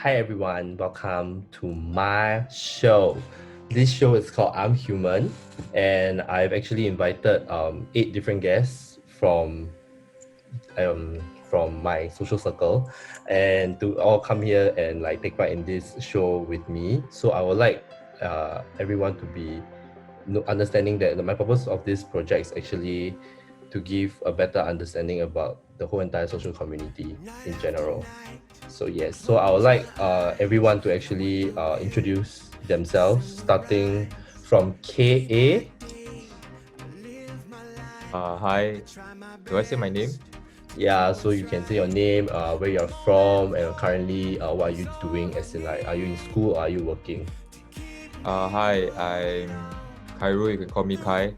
Hi everyone, welcome to my show. This show is called I'm Human, and I've actually invited eight different guests from my social circle, and to all come here and like take part in this show with me. So I would like everyone to be understanding that my purpose of this project is actually to give a better understanding about the whole entire social community in general. So yes, so I would like everyone to actually introduce themselves, starting from KA. Hi. Do I say my name? Yeah, so you can say your name, where you're from, and currently what are you doing? As in, like, are you in school or are you working? Hi, I'm Kairu. You can call me Kai.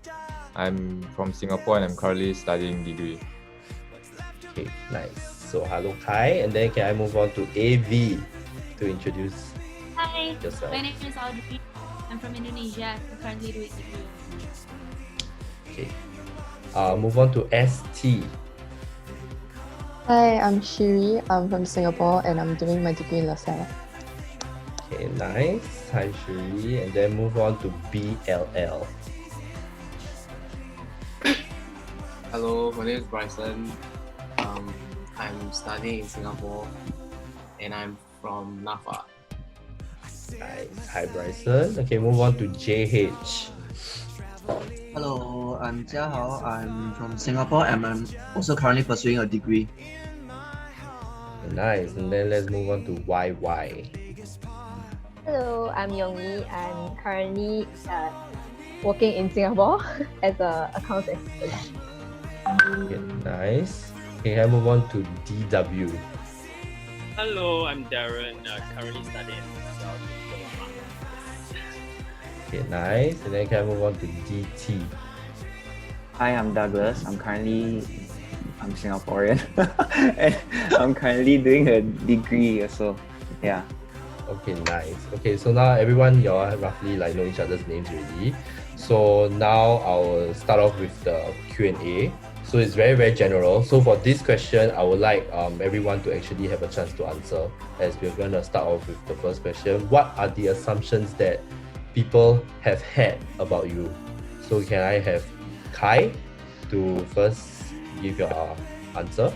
I'm from Singapore and I'm currently studying degree. Okay, nice. So hello Kai, and then can I move on to AV to introduce Hi, yourself? my name is Audrey. I'm from Indonesia. I'm currently doing degree. Okay. Move on to ST. Hi, I'm Shiri. I'm from Singapore and I'm doing my degree in LaSalle. Okay, nice. Hi Shuri, and then move on to BLL. Hello, my name is Bryson. I'm studying in Singapore and I'm from NAFA. Nice. Hi Bryson. Okay, move on to JH. Hello, I'm Jia Hao. I'm from Singapore and I'm also currently pursuing a degree. Nice. And then let's move on to YY. Hello, I'm Yongyi. I'm currently working in Singapore as an accounts assistant. Okay, nice. Okay, can I move on to DW? Hello, I'm Darren, currently studying South Diploma. Okay, nice. And then can I move on to DT? Hi, I'm Douglas. I'm Singaporean and I'm currently doing a degree also. Yeah. Okay, nice. Okay, so now everyone, you all roughly like know each other's names already. So now I'll start off with the Q&A. So it's very, very general. So for this question, I would like everyone to actually have a chance to answer, as we're going to start off with the first question. What are the assumptions that people have had about you? So can I have Kai to first give your answer?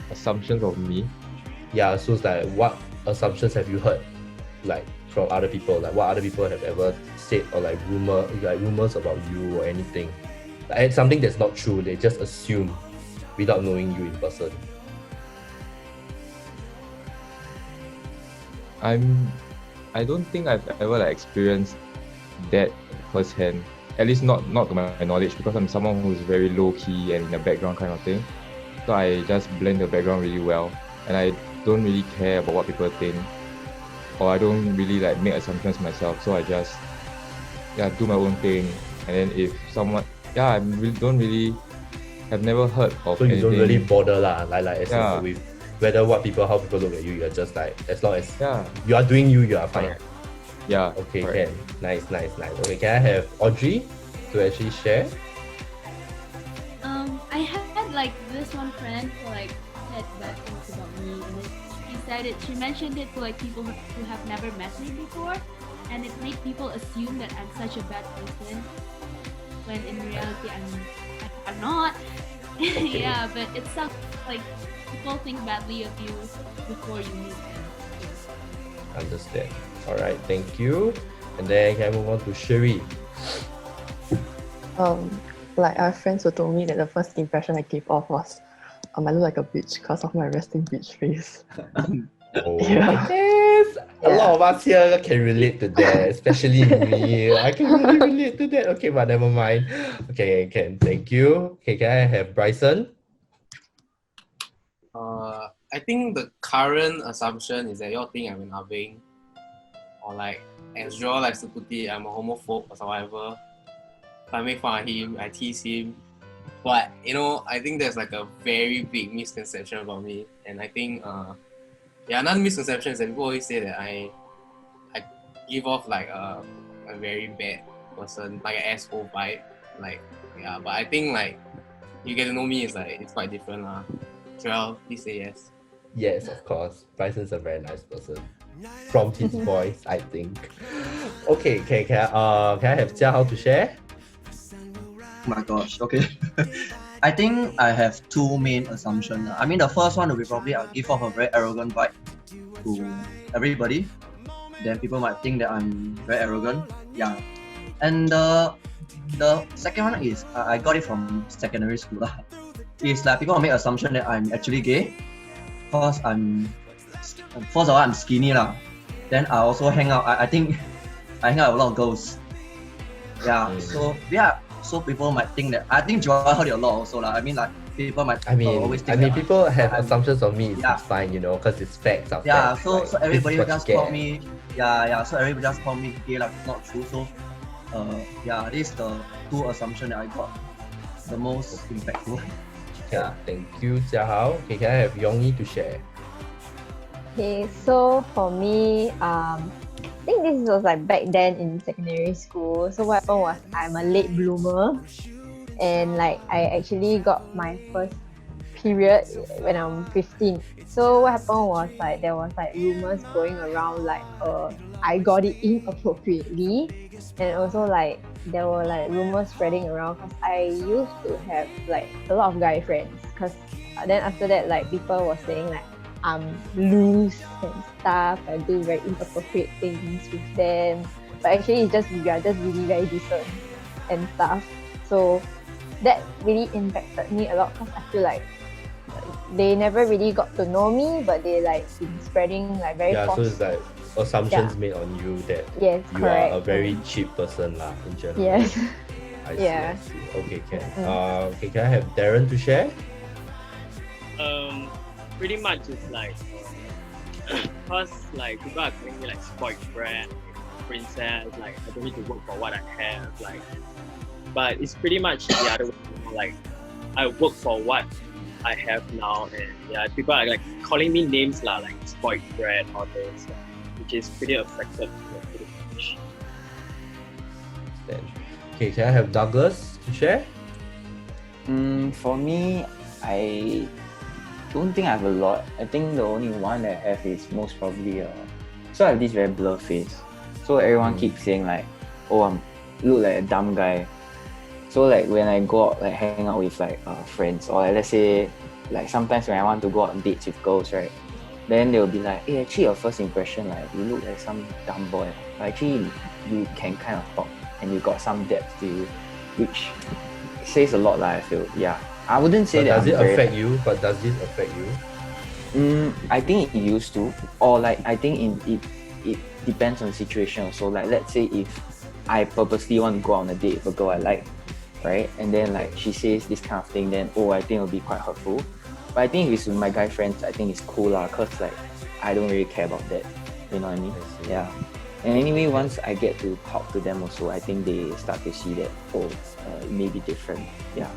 Assumptions of me. Yeah, so it's like, what assumptions have you heard, like from other people? Like what other people have ever said, or like rumors about you or anything, like something that's not true. They just assume without knowing you in person. I don't think I've ever like experienced that firsthand. At least not to my knowledge, because I'm someone who's very low key and in the background kind of thing. So I just blend the background really well, and I don't really care about what people think, or I don't really like make assumptions myself. So I just do my own thing, and then if someone I have never heard of So you anything. don't really bother lah, like as Yeah. in with whether how people look at you. You're just like, as long as Yeah. you are doing you, you are fine. Correct. Yeah. Okay, correct. can. Nice. Okay, can I have Audrey to actually share? I had like this one friend who like said bad things about me, and she mentioned it to like people who have never met me before, and it made people assume that I'm such a bad person, when in reality I'm not. Okay. Yeah, but it sounds like people think badly of you before you meet them. Understand. All right, thank you. And then can I move on to Shiri? Like our friends who told me that the first impression I gave off was I look like a bitch because of my resting bitch face. Oh, Yeah. yes. A Yeah. lot of us here can relate to that, especially me. I can really relate to that. Okay, but never mind. Okay, can. Thank you. Okay, can I have Bryson? I think the current assumption is that y'all think I'm an aveng, or like as Joel likes to put it, I'm a homophobe or whatever. If I make fun of him, I tease him. But I think there's like a very big misconception about me, and I think another misconception is that people always say that I give off like a very bad person, like an asshole vibe. Like, yeah, but I think like you get to know me, it's like it's quite different lah. Joel, please say yes. Yes, of course. Bryson's a very nice person. From his voice, I think. Okay, can I have Jiahao to share? Oh my gosh, okay. I think I have two main assumptions. I mean, the first one will be probably I'll give off a very arrogant vibe to everybody. Then people might think that I'm very arrogant. Yeah. And the second one is I got it from secondary school. It's like people make assumption that I'm actually gay because first of all I'm skinny lah. Then I also hang out. I think I hang out with a lot of girls. Yeah. So people might think that I think Joel heard it a lot also lah. I mean like people might always think that people have assumptions of me. Yeah. It's fine, because it's facts. Are Yeah. facts, So right? so everybody This is just what you call get. me. Yeah. So everybody just call me gay like it's not true. So this is the two assumptions that I got the most impactful. Okay, thank you, Jiahao. Okay, can I have Yongyi to share? Okay, so for me, I think this was like back then in secondary school. So what happened was I'm a late bloomer, and like I actually got my first period when I'm 15. So what happened was like there was like rumors going around like I got it inappropriately, and also like there were like rumors spreading around because I used to have like a lot of guy friends. Because then after that like people were saying like I'm loose and stuff. I do very inappropriate things with them, but actually it's just we are just really very decent and stuff. So that really impacted me a lot because I feel like they never really got to know me, but they like been spreading like very So false. it's like assumptions made on you that Yes, you correct. are a very cheap person lah in general. Yes. I see, Yeah. I see. Okay, can. Okay, can I have Darren to share? Pretty much it's like, cause like people are calling me like spoiled brat, princess, like I don't need to work for what I have, like, but it's pretty much the other way. Like I work for what I have now, and yeah, people are like calling me names lah, like spoiled brat or this, which is pretty affected. Pretty much. Then, okay, can I have Douglas to share? For me, I don't think I have a lot. I think the only one that I have is most probably so I have this very blur face. So everyone keeps saying like, oh, I'm look like a dumb guy. So like when I go out, like hang out with like friends, or like, let's say like sometimes when I want to go out on dates with girls, right? Then they'll be like, hey, actually your first impression, like you look like some dumb boy. But actually you can kind of talk and you got some depth to you, which says a lot lah, I feel. Yeah. I wouldn't say that Does it affect you? But does this affect you? I think it used to, or like I think it depends on the situation. So like let's say if I purposely want to go on a date with a girl I like, right, and then like she says this kind of thing, then I think it'll be quite hurtful. But I think if it's with my guy friends, I think it's cool lah, cause like I don't really care about that. You know what I mean? Yeah. And anyway, once I get to talk to them also, I think they start to see that it may be different. Yeah.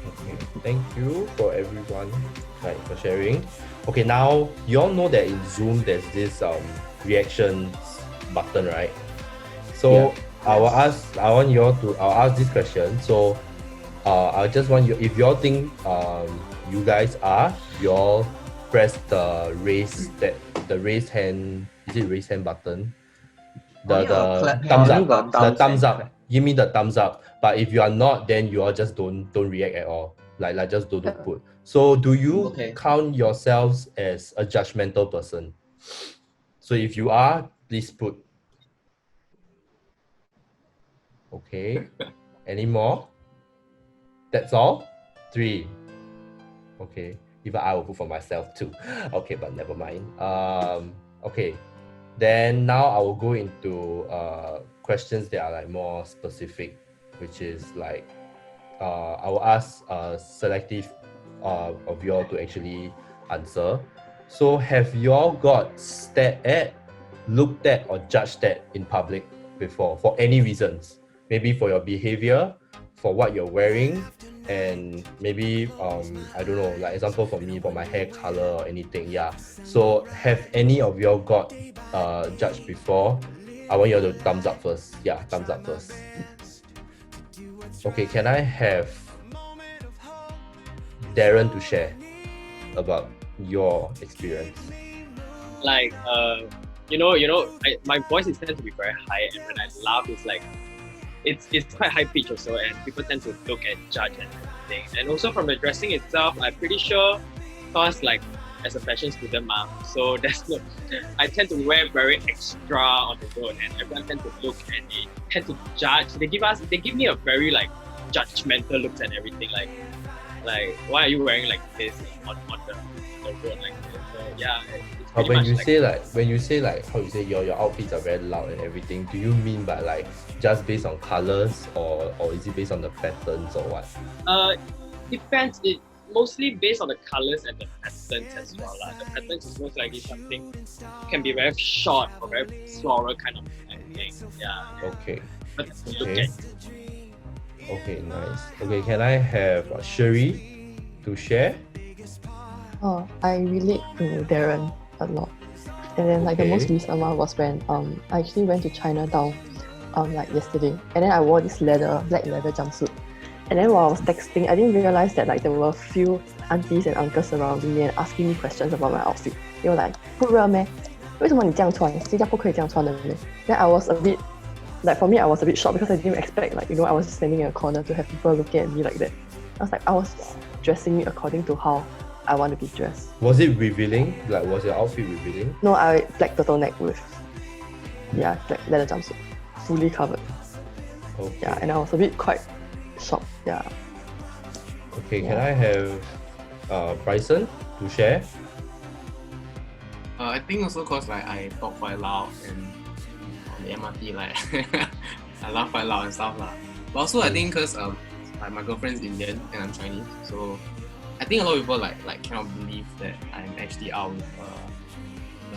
Okay, thank you for everyone for sharing. Okay, now you all know that in Zoom there's this reactions button, right? So I'll ask this question. So I just want you, if you all think you guys you all press the raise hand. Is it raise hand button? The thumbs up. The thumbs up. Give me the thumbs up. But if you are not, then you all just don't react at all. Like just don't put. So do you count yourselves as a judgmental person? So if you are, please put. Okay. Any more? That's all? 3. Okay. Even I will put for myself too. Okay, but never mind. Okay. Then now I will go into questions that are like more specific, which is like I will ask selective of y'all to actually answer. So have y'all got stared at, looked at, or judged at in public before for any reasons? Maybe for your behavior, for what you're wearing, and maybe I don't know, like example for me, for my hair color or anything. Yeah. So have any of y'all got judged before? I want you to thumbs up first. Yeah, thumbs up first. Okay, can I have Darren to share? about your experience? Like my voice is tends to be very high, and when I laugh, it's like it's quite high pitch also, and people tend to look and judge and everything. And also from the dressing itself, I'm pretty sure, cause like as a fashion student, so there's no, I tend to wear very extra on the road, and everyone tend to look and they tend to judge. They give me a very like judgmental looks and everything, like why are you wearing like this on the road like this? So yeah, it's But pretty when much you like, say like how you say your outfits are very loud and everything, do you mean by like just based on colors or is it based on the patterns or what? depends. It mostly based on the colors and the patterns as well. The patterns is most likely something can be very short or very floral kind of thing. Yeah. Okay. But look Okay. at Okay, nice. Okay, can I have Sherry to share? Oh, I relate to Darren a lot. And then like the most Okay. recent one was when I actually went to Chinatown like yesterday, and then I wore this black leather jumpsuit. And then while I was texting, I didn't realize that like there were a few aunties and uncles surrounding me and asking me questions about my outfit. They were like, 不热咩？为什么你这样穿？新加坡可以这样穿的咩？ Then I was a bit like, for me, I was a bit shocked because I didn't expect, like, I was standing in a corner to have people looking at me like that. I was like, I was dressing me according to how I want to be dressed. Was it revealing? Like, was your outfit revealing? No, I black turtleneck with, black leather jumpsuit, fully covered. Okay. Yeah, and I was a bit quite shocked. Yeah. Okay, can Yeah. I have Bryson to share? I think also cause like I talk quite loud and on the MRT like I laugh quite loud and stuff lah. But also I think cause like my girlfriend's Indian and I'm Chinese, so I think a lot of people like cannot believe that I'm actually out with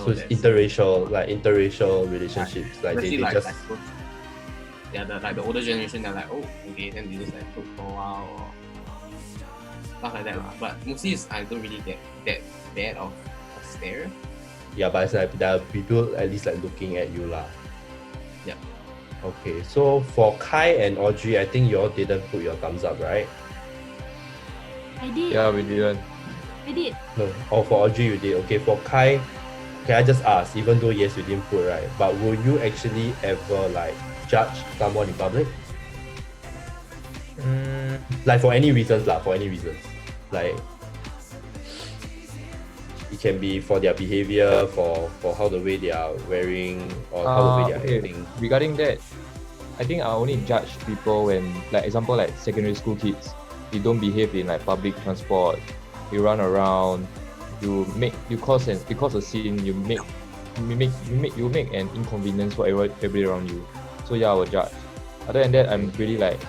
So it's interracial relationships. Like especially they like, just the older generation, they're like, oh okay, then they just like talk for a while or stuff like that lah. But mostly I don't really get that bad of a stare. yeah, but it's like there are people at least like looking at you lah. Yeah. Okay, so for Kai and Audrey, I think you all didn't put your thumbs up, right? I did. Yeah, we didn't. I did. No. Oh, for Audrey you did. Okay, for Kai, can I just ask, even though yes you didn't put, right, but will you actually ever like judge someone in public? Like for any reasons lah, like it can be for their behavior, for how the way they are wearing or how the way they are acting. Regarding that, I think I only judge people when, like example, like secondary school kids, they don't behave in like public transport, you run around, you cause a scene, you make an inconvenience for everybody around you. So yeah, I will judge. Other than that, I'm really like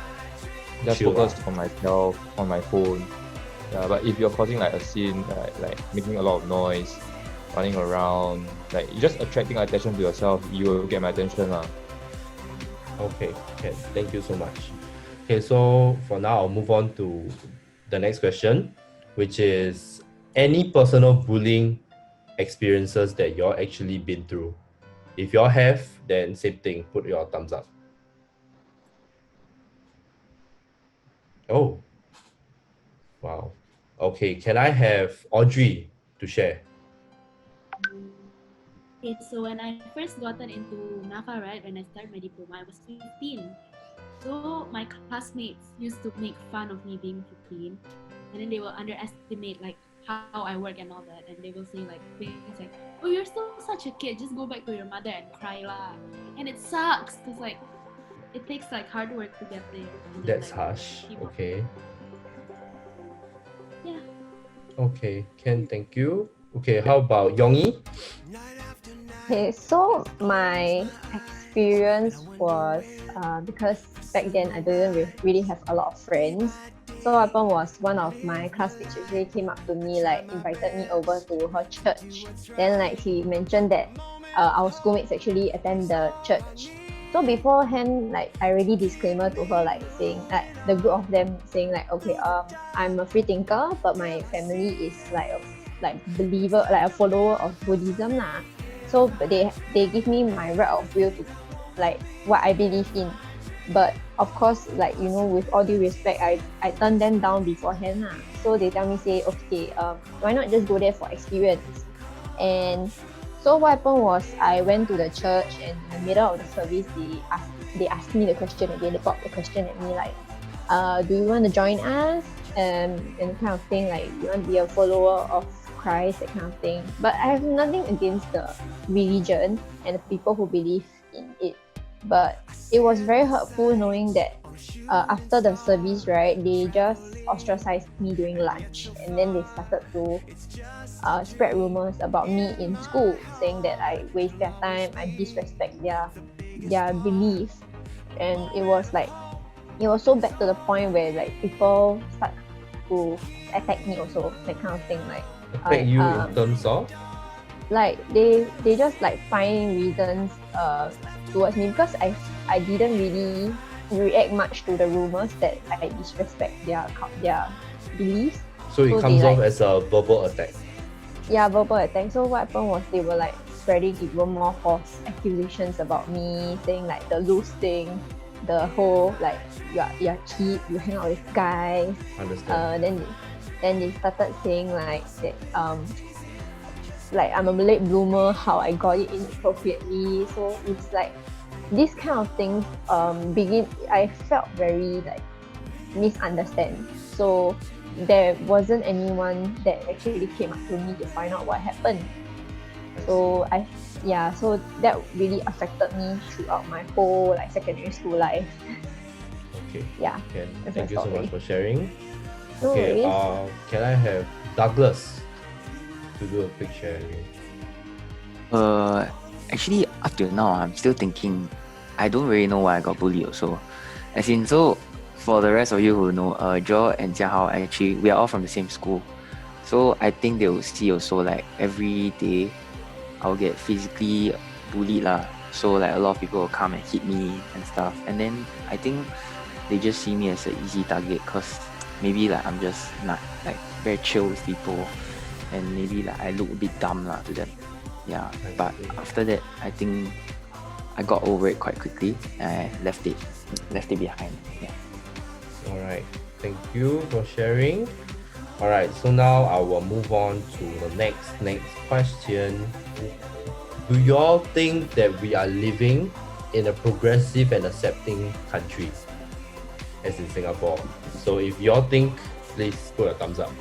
just Chill focused on myself, on my phone. Yeah, but if you're causing like a scene, like making a lot of noise, running around, like you're just attracting attention to yourself, you will get my attention lah. Okay, thank you so much. Okay, so for now I'll move on to the next question, which is any personal bullying experiences that you're actually been through. If y'all have, then same thing, put your thumbs up. Oh, wow. Okay, can I have Audrey to share? Okay, so when I first gotten into NAFA, right, when I started my diploma, I was 15. So my classmates used to make fun of me being 15, and then they will underestimate like how I work and all that, and they will say like things like, "Oh, you're still such a kid. Just go back to your mother and cry lah." And it sucks because like it takes like hard work to get there. And then, That's like, harsh. people- Okay. Yeah. Okay, Ken, thank you. Okay, how about Yongi? Okay, so my experience was because back then I didn't really have a lot of friends. So what happened was one of my classmates actually came up to me, like invited me over to her church. Then like he mentioned that our schoolmates actually attend the church. So beforehand, like I already disclaimer to her, like saying like the group of them saying like, okay, I'm a free thinker, but my family is like a believer, like a follower of Buddhism lah. So but they give me my right of will to like what I believe in. But of course, like, you know, with all due respect, I turned them down beforehand lah. So they tell me, say, okay, why not just go there for experience? And so what happened was, I went to the church, and in the middle of the service, they asked me the question again. They popped the question at me like, do you want to join us? And kind of thing, like, you want to be a follower of Christ, that kind of thing. But I have nothing against the religion and the people who believe in it. But it was very hurtful knowing that after the service, right, they just ostracized me during lunch, and then they started to spread rumors about me in school, saying that I waste their time, I disrespect their belief. And it was so bad to the point where, like, people start to attack me also, that kind of thing. Like, Attack you in terms of? like they just like find reasons towards me, because I didn't really react much to the rumors that I disrespect their beliefs. So it So comes they, off like, as a verbal attack. yeah, verbal attack. So what happened was, they were like spreading even more false accusations about me, saying like the loose thing, the whole like you're cheap, you hang out with guys. Understand. Then they started saying like that like I'm a late bloomer, how I got it inappropriately. So it's like this kind of things I felt very like misunderstand. So there wasn't anyone that actually came up to me to find out what happened. So so that really affected me throughout my whole like secondary school life. Okay. Yeah. Can. That's Thank my you so story. much for sharing. No Okay. worries. Can I have Douglas to do a quick sharing? Actually, up till now, I'm still thinking. I don't really know why I got bullied also. As in, so for the rest of you who know, Joe and Jiahao, actually, we are all from the same school. So I think they will see also, like, every day I'll get physically bullied lah. So like a lot of people will come and hit me and stuff. And then I think they just see me as an easy target, because maybe like I'm just not like very chill with people, and maybe like I look a bit dumb lah to them. Yeah, but after that, I think I got over it quite quickly, and I left it behind. Yeah. All right. Thank you for sharing. All right. So now I will move on to the next question. Do y'all think that we are living in a progressive and accepting country, as in Singapore? So if y'all think, please put a thumbs up.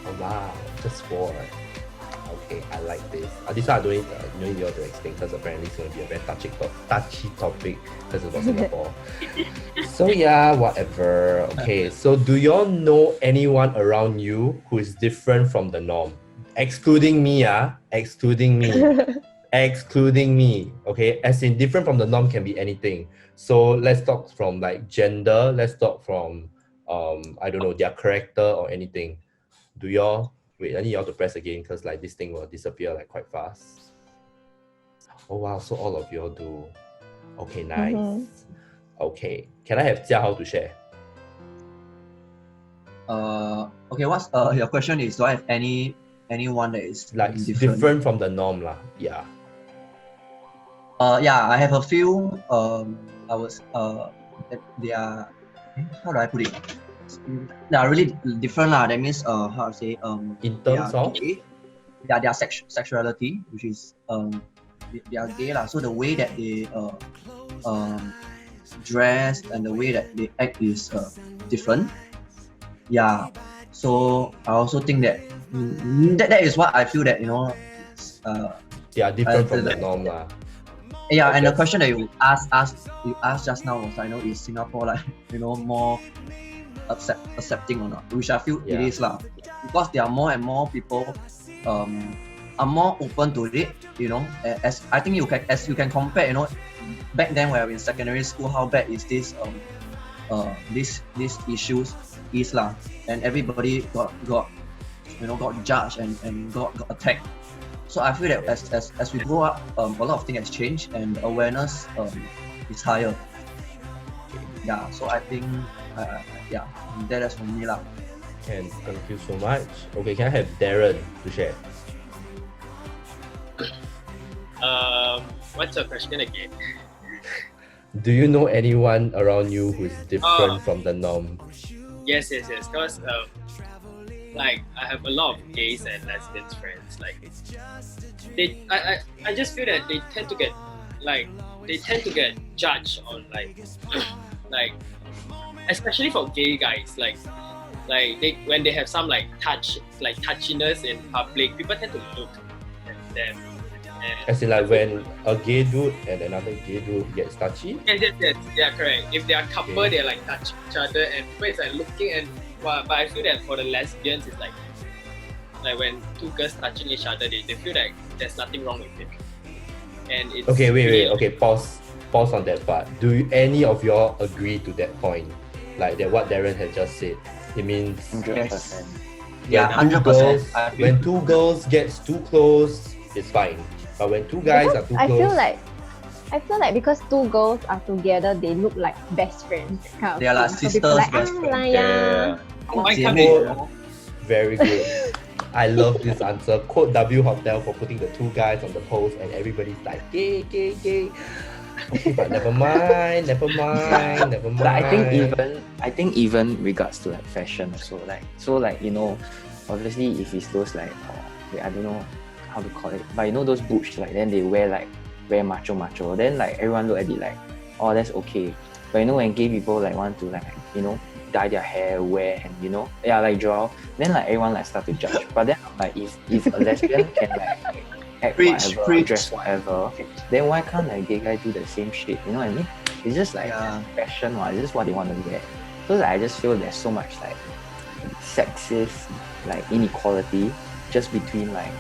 Oh wow, just 4. Okay, I like this. This one I don't need you all to explain, because apparently it's going to be a very touchy topic, because it's about Singapore. So yeah, whatever. Okay, so do y'all know anyone around you who is different from the norm? Excluding me, excluding me. Okay, as in different from the norm can be anything. So let's talk from like gender. Let's talk from I don't know, their character or anything. Do y'all wait? I need y'all to press again, because like this thing will disappear like quite fast. Oh wow! So all of y'all do. Okay, nice. Mhm. Okay, can I have Jiahao to share? Okay, what's your question is, do I have anyone that is Like different from the norm lah. Yeah. Yeah, I have a few. I was they are, how do I put it? They are really different lah. That means how to say In they terms are of gay. Their sexuality, which is they are gay lah. So the way that they dress and the way that they act is different. Yeah. So I also think that that is what I feel that, you know, they are different from the norm lah. yeah. And the question that you asked just now was, I know, is Singapore like, you know, more accepting or not, which I feel it is lah, because there are more and more people are more open to it, you know. As I think you can compare, you know, back then when I was in secondary school, how bad is this these issues is lah, and everybody got judged and got attacked. So I feel that as we grow up, a lot of things has changed, and awareness is higher. Yeah, so I think yeah, that's for me lah. And thank you so much. Okay, can I have Darren to share? What's your question again? Do you know anyone around you who is different Oh. from the norm? Yes. Because like I have a lot of gays and lesbians friends. Like I just feel that they tend to get judged on like especially for gay guys like they when they have some touchiness in public, people tend to look at them. And As in like when a gay dude and another gay dude gets touchy? yes, yeah, correct. If they are couple, Okay. they like touch each other, and people is like looking and. But I feel that for the lesbians, it's like when two girls touching each other, they feel like there's nothing wrong with it. And it's Okay, wait. really- Okay, pause on that part. Do any of y'all agree to that point? Like that what Darren had just said? It means 100%. Yeah, when two 100%. girls- I agree. when two girls gets too close, it's fine. But when two guys are too I close, feel like because two girls are together, they look like best friends. Kind of They are like thing. So people sisters, like, best friends. lah, yeah. Why姐can't妹they- Oh, very good. I love this answer. Quote W Hotel for putting the two guys on the post and everybody's like gay. Okay, but never mind. But I think even regards to like fashion also, like so like obviously if it's those like I don't know how to call it, but those boots like then they wear like very macho, then like everyone look at it like, oh, that's okay. But when gay people like want to like dye their hair, wear and like draw, then like everyone like start to judge. But then like if a lesbian can like act whatever, dress whatever, then why can't a gay guy do the same shit? You know what I mean? It's just like fashion, it's just what they want to wear. So like, I just feel there's so much like sexist like inequality just between like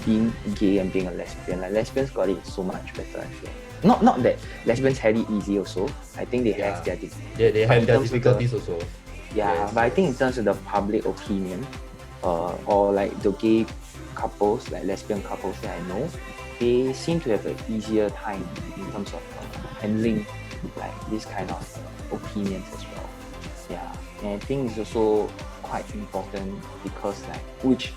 being gay and being a lesbian. Like lesbians got it so much better, I feel. Not that lesbians had it easy also. I think they have their They but have in their terms of the- difficulties also. yeah, Yes. but I think in terms of the public opinion, or like the gay couples, like lesbian couples that I know, they seem to have an easier time in terms of handling like this kind of opinions as well. Yeah, and I think it's also quite important because like which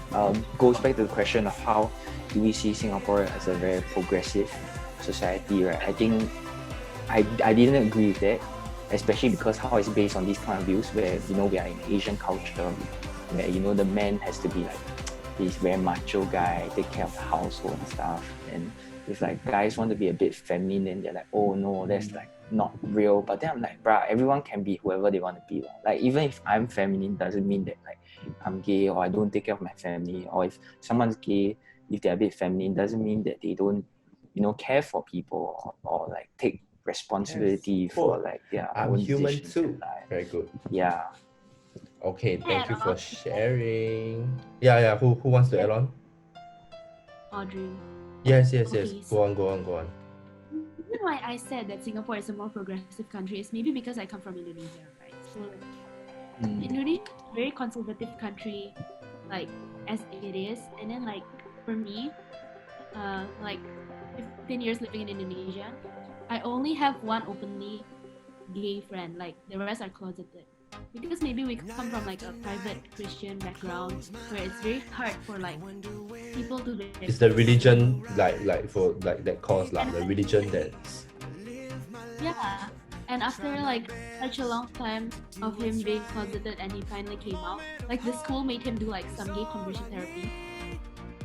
goes back to the question of how do we see Singapore as a very progressive society, right? I think I didn't agree with that, especially because how it's based on these kind of views where we are in Asian culture where the man has to be like this very macho guy, take care of the household and stuff, and if like guys want to be a bit feminine, then they're like, oh no, that's like not real. But then I'm like, bruh, everyone can be whoever they want to be. Like even if I'm feminine doesn't mean that like I'm gay or I don't take care of my family, or if someone's gay, if they're a bit feminine doesn't mean that they don't care for people or like take responsibility for like their I'm own human decisions too. in life. Very good. Yeah. Okay, thank you for sharing. Yeah. Who wants to add on? Audrey. Yes. Okay, Go on. The reason why I said that Singapore is a more progressive country is maybe because I come from Indonesia, right? So Indonesia is a very conservative country, like as it is, and then like for me, like 15 years living in Indonesia, I only have one openly gay friend. Like the rest are closeted. Because maybe we come from like a private Christian background where it's very hard for like people to be. It's the religion like for like that cause the religion that's Yeah. And after like such a long time of him being closeted and he finally came out, like the school made him do like some gay conversion therapy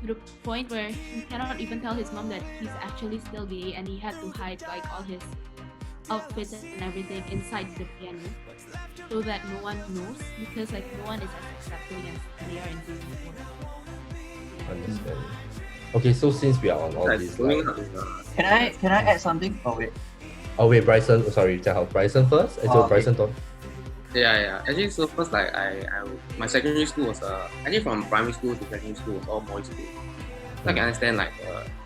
to the point where he cannot even tell his mom that he's actually still gay, and he had to hide like all his outfits and everything inside the piano so that no one knows, because like no one is as accepting as they are in Singapore. understand. Okay, so since we are on all this, like, Can I add something? Oh wait, Bryson. Sorry, Bryson first. And so okay. Bryson talk. Yeah. Actually, so first, like, my secondary school was actually from primary school to secondary school was all boys school. So I can understand like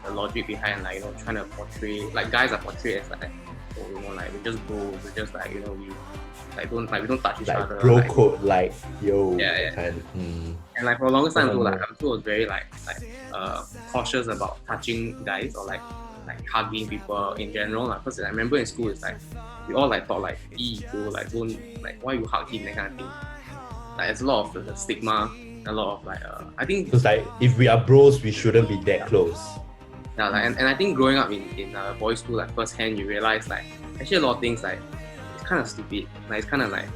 the logic behind like trying to portray like guys are portrayed as like like we just go, we just like we don't touch each Like other. bro like, code, like yo. Yeah. And And like for the longest time, Doesn't like know. I'm still very cautious about touching guys or like hugging people in general. Because I remember in school, it's like we all like thought like, like don't like why you hug him, that kind of thing. Like it's a lot of the stigma, a lot of like I think it's like if we are bros, we shouldn't be that close. Yeah, like, and I think growing up in boys' school, like firsthand, you realize like actually a lot of things like it's kind of stupid. Like it's kind of like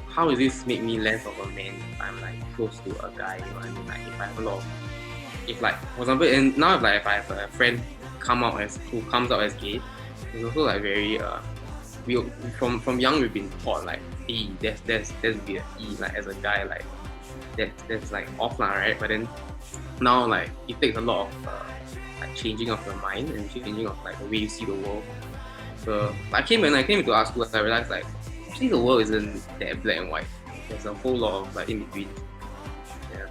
how does this make me less of a man if I'm like close to a guy? You know what I mean? Like if I have a lot of, if like for example, and now if I have a friend who comes out as gay, it's also like very we from young we've been taught like there's be a like as a guy like that's like off lah, right? But then now like it takes a lot of like changing of your mind and changing of like the way you see the world. So I came into our school, I realized like actually the world isn't that black and white. There's a whole lot of like in between. Yeah.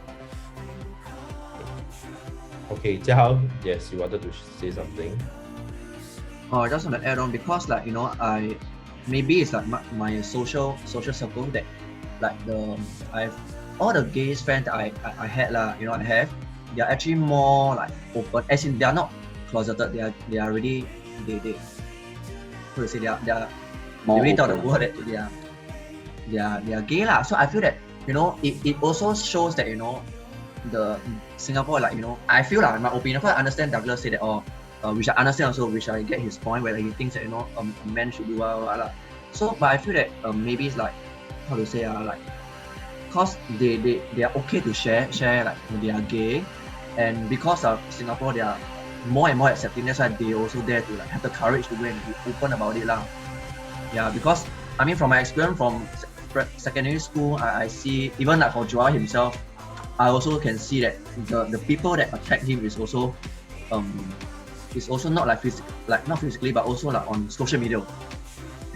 Okay, Jiahao, yes, you wanted to say something. I just want to add on because like maybe it's like my social circle that like I've all the gays friends that I had lah, I have, they're actually more like open, as in they are not closeted, they are already they how to say they already tell the world that they are gay lah. So I feel that it also shows that the Singapore, like I feel like in my opinion, because I understand Douglas say that which I understand also, which I get his point where he thinks that a man should do well. So but I feel that maybe it's like how to say like because they are okay to share like they are gay, and because of Singapore they are more and more accepting. That's why they also dare to like have the courage to go and be open about it lah. Yeah, because I mean from my experience from secondary school, I see even like for Joel himself, I also can see that the people that attack him is also not like not physically, but also like on social media.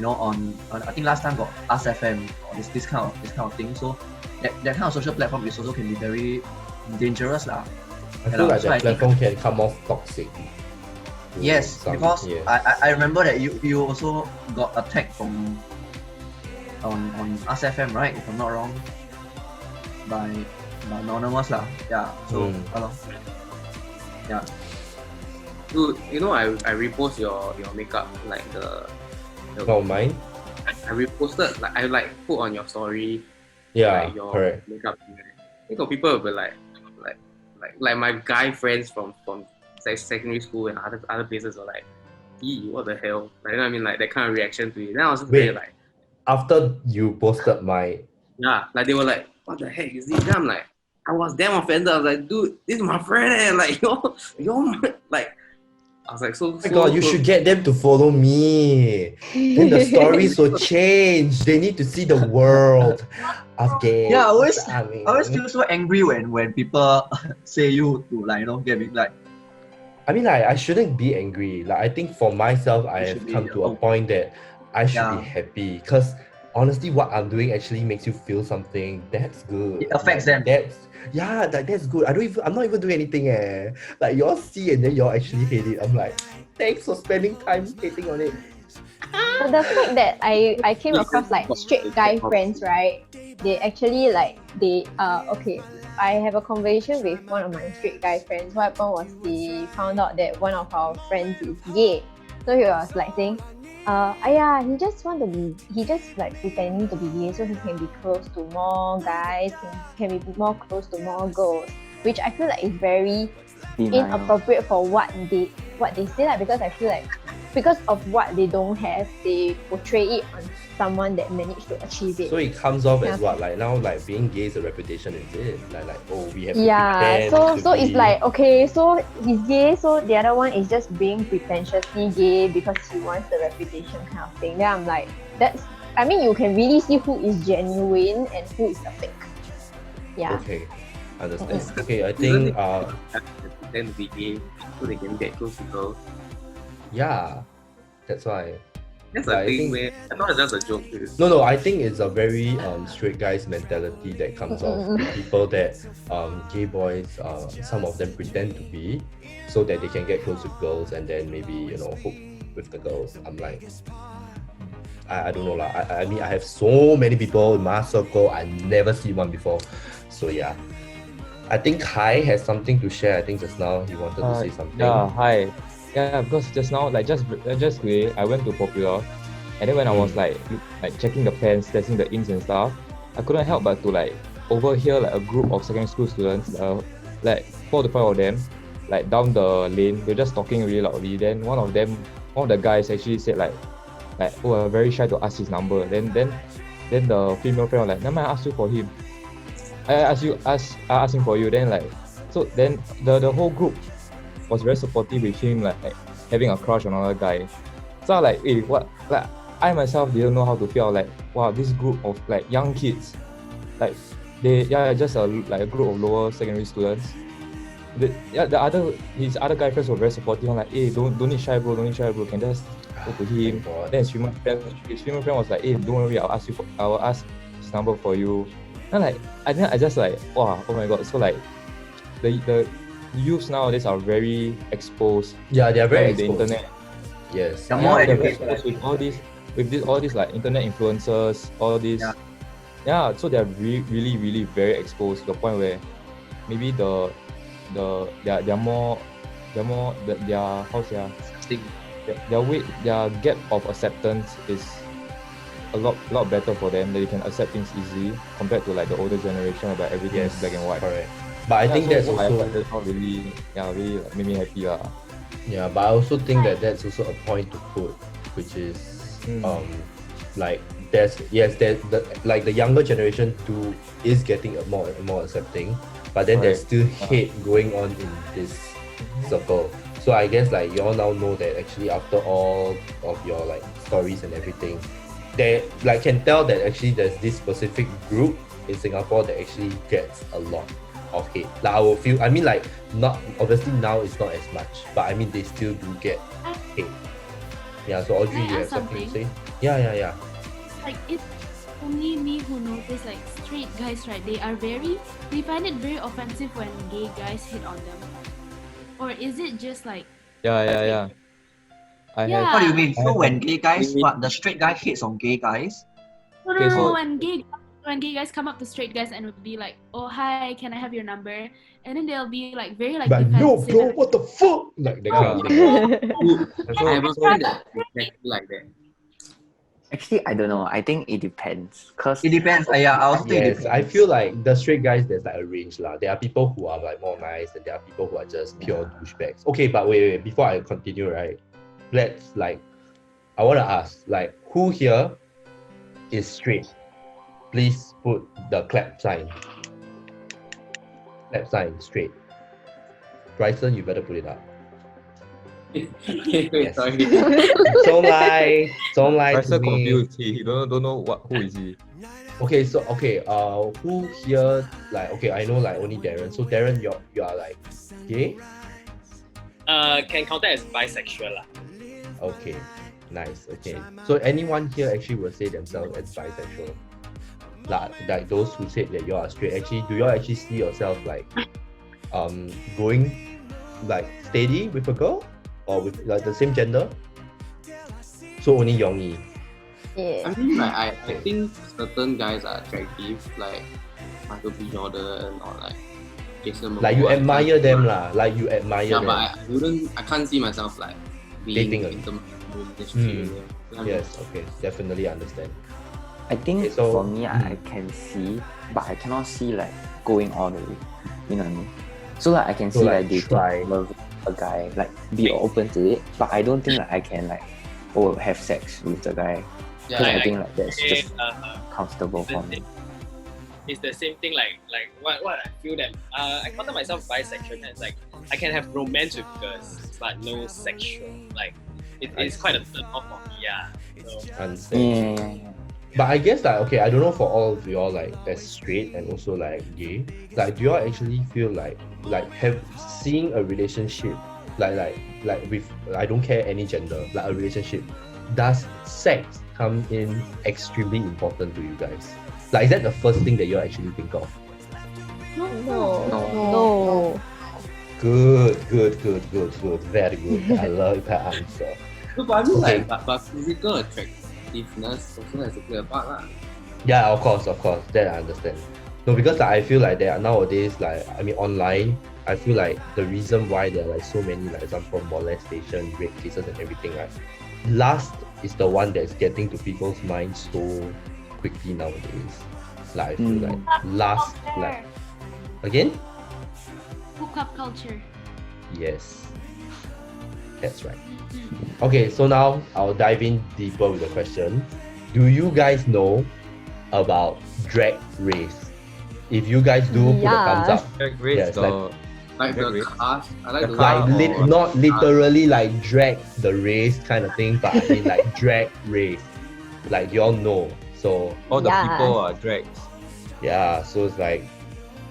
On I think last time got Ask FM or this kind of thing. So that kind of social platform is also can be very dangerous lah. I feel like that platform can come off toxic. Yes, because I remember that you also got attacked from on Ask FM, right? If I'm not wrong, by anonymous lah. Yeah. So yeah. Dude, I repost your makeup like the Oh, mine? I reposted like I like put on your story. Yeah, like, your correct. makeup. I think people will be like my guy friends from secondary school and other places were like, "Ee, what the hell?" Like, you know what I mean, like that kind of reaction to it. Then I was just very like, after you posted my like they were like, "What the heck is this?" Then I'm like, I was damn offended. I was like, "Dude, this is my friend." And like, you're like. I was like, oh my god, you should get them to follow me. Then the stories will change. They need to see the world of gays. Yeah, I always feel so angry when people say you to like get me like. I mean, like I shouldn't be angry. Like I think for myself, I have come to a point that I should be happy because honestly, what I'm doing actually makes you feel something. That's good. It affects them. That's good. I'm not even doing anything. Like y'all see and then y'all actually hate it. I'm like, thanks for spending time hating on it. But the fact that I came across like straight guy friends, right? They actually like okay. I have a conversation with one of my straight guy friends. What happened was they found out that one of our friends is gay. So he was like saying, he just like pretending to be gay so he can be close to more guys, can be more close to more girls, which I feel like is very inappropriate for what they say, like, because I feel like because of what they don't have, they portray it on someone that managed to achieve it. So it comes off as what, like now, like being gay is a reputation, is it? Like we have to pretend so to it's like, okay, so he's gay, so the other one is just being pretentiously gay because he wants the reputation kind of thing. Then I'm like, you can really see who is genuine and who is the fake. Yeah. Okay, understand. Okay, I think pretend to be gay so they can get close to girls. Yeah, that's why. That's a thing, man. I thought it's just a joke. No, I think it's a very straight guys mentality that comes off with people that gay boys, some of them pretend to be, so that they can get close to girls and then maybe hook with the girls. I'm like, I don't know lah. I mean, I have so many people in my circle. I never see one before. So yeah, I think Kai has something to share. I think just now he wanted to say something. Yeah, hi. Yeah, because just now, like just today, I went to Popular, and then when I was like checking the pens, testing the inks and stuff, I couldn't help but to like overhear like a group of secondary school students, like 4 to 5 of them, like down the lane, they're just talking really loudly. Then one of the guys actually said like, oh, I'm very shy to ask his number. Then the female friend was like, never mind, I ask you for him. I ask him for you. Then like, so then the whole group was very supportive with him like having a crush on another guy. So I was like, hey, what? Like I myself didn't know how to feel. Like, wow, this group of like young kids, like just a group of lower secondary students. His other guy friends were very supportive. I'm like, hey, don't need shy bro, can just go to him. Then his female friend was like, hey, don't worry, I will ask his number for you. And like I just like, wow, oh my god. So like the youths nowadays are very exposed. Yeah, they are very with the exposed. internet. Yes. They're more they're educated. exposed with all these like internet influencers, all these. Yeah, so they're really very exposed to the point where maybe their gap of acceptance is a lot better for them. They can accept things easily compared to like the older generation where everything is black and white. Correct. But I think that's also that's not really like, made me happy lah. Yeah, but I also think that that's also a point to put, which is like like the younger generation is getting more accepting, but then there's still hate going on in this circle. So I guess like you all now know that actually after all of your like stories and everything, they like can tell that actually there's this specific group in Singapore that actually gets a lot of hate. Like I will feel, I mean like not obviously now it's not as much, but I mean they still do get hate. Yeah, so Audrey, Can I you ask have something to something? say? Yeah. Like it's only me who notice like straight guys, right? They find it very offensive when gay guys hit on them. Or is it just like Yeah. What do you mean? So when gay guys, We- what the straight guy hits on gay guys? no, Okay, so- when gay guys come up to straight guys and would be like, oh hi, can I have your number? And then they'll be like very like But no, defensive. bro, what the fuck? Like that kind of thing. I have a friend that's exactly like that. Actually, I don't know. I think it depends. Cause It depends. Yeah, I also think it Yes, depends. I feel like the straight guys, there's like a range lah. There are people who are like more nice, and there are people who are just pure douchebags. Okay, but wait. Before I continue, right? Let's like, I want to ask, like, who here is straight? Please put the clap sign. Clap sign straight. Bryson, you better put it up. Wait, Yes. sorry. Don't lie to Bryson me. confused. He don't know who is he. Okay, so who here like I know like only Darren. So Darren, you are like gay? Can count that as bisexual lah. Okay, nice. Okay, so anyone here actually will say themselves as bisexual? Like those who said that you are straight. Actually, do you all actually see yourself like going like steady with a girl or with like the same gender? So only Yongyi. Yeah. I mean, like I think certain guys are attractive, like Michael B. Jordan or like Jason Momoa. Like you I admire can't- them lah. Like you admire Yeah, them. but I can't see myself like being Dating a- intimate with this chick. Yes. Okay. Definitely understand. I think Okay, so- for me, I can see, but I cannot see like going all the way. You know what I mean? So like I can So, see like, like dating, try. love a guy, like be open to it, but I don't think like I can like have sex with the guy. Yeah, Because I I- think like that's Okay, just comfortable it's for the me. same- it's the same thing like what I feel that I consider myself bisexual, and it's like I can have romance with girls but no sexual, like it's quite a turn off for me. Yeah, so Understand. Yeah. But I guess like okay, I don't know for all of you all like as straight and also like gay. Like do you all actually feel like have seeing a relationship like with I don't care any gender, like a relationship, does sex come in extremely important to you guys? Like is that the first thing that you actually think of? No. No. Good. Very good. I love that answer. No, but I mean Okay. like but physical attractiveness also has to play a part lah. Yeah, of course, that I understand. No, because like, I feel like there are nowadays like I mean online, I feel like the reason why there are like so many like example molestation, rape cases and everything, right? Lust is the one that's getting to people's minds so quickly nowadays. Like I feel like lust like again? Hookup culture. Yes. That's right. Okay, so now I'll dive in deeper with the question. Do you guys know about drag race? If you guys do, put a thumbs up. Drag race, Yes, like Like drag the race. cars. I like The the car way or- not literally like drag the race kind of thing, but I mean like drag race. Like you all know. So all the Yeah. people are drags. yeah, so it's like,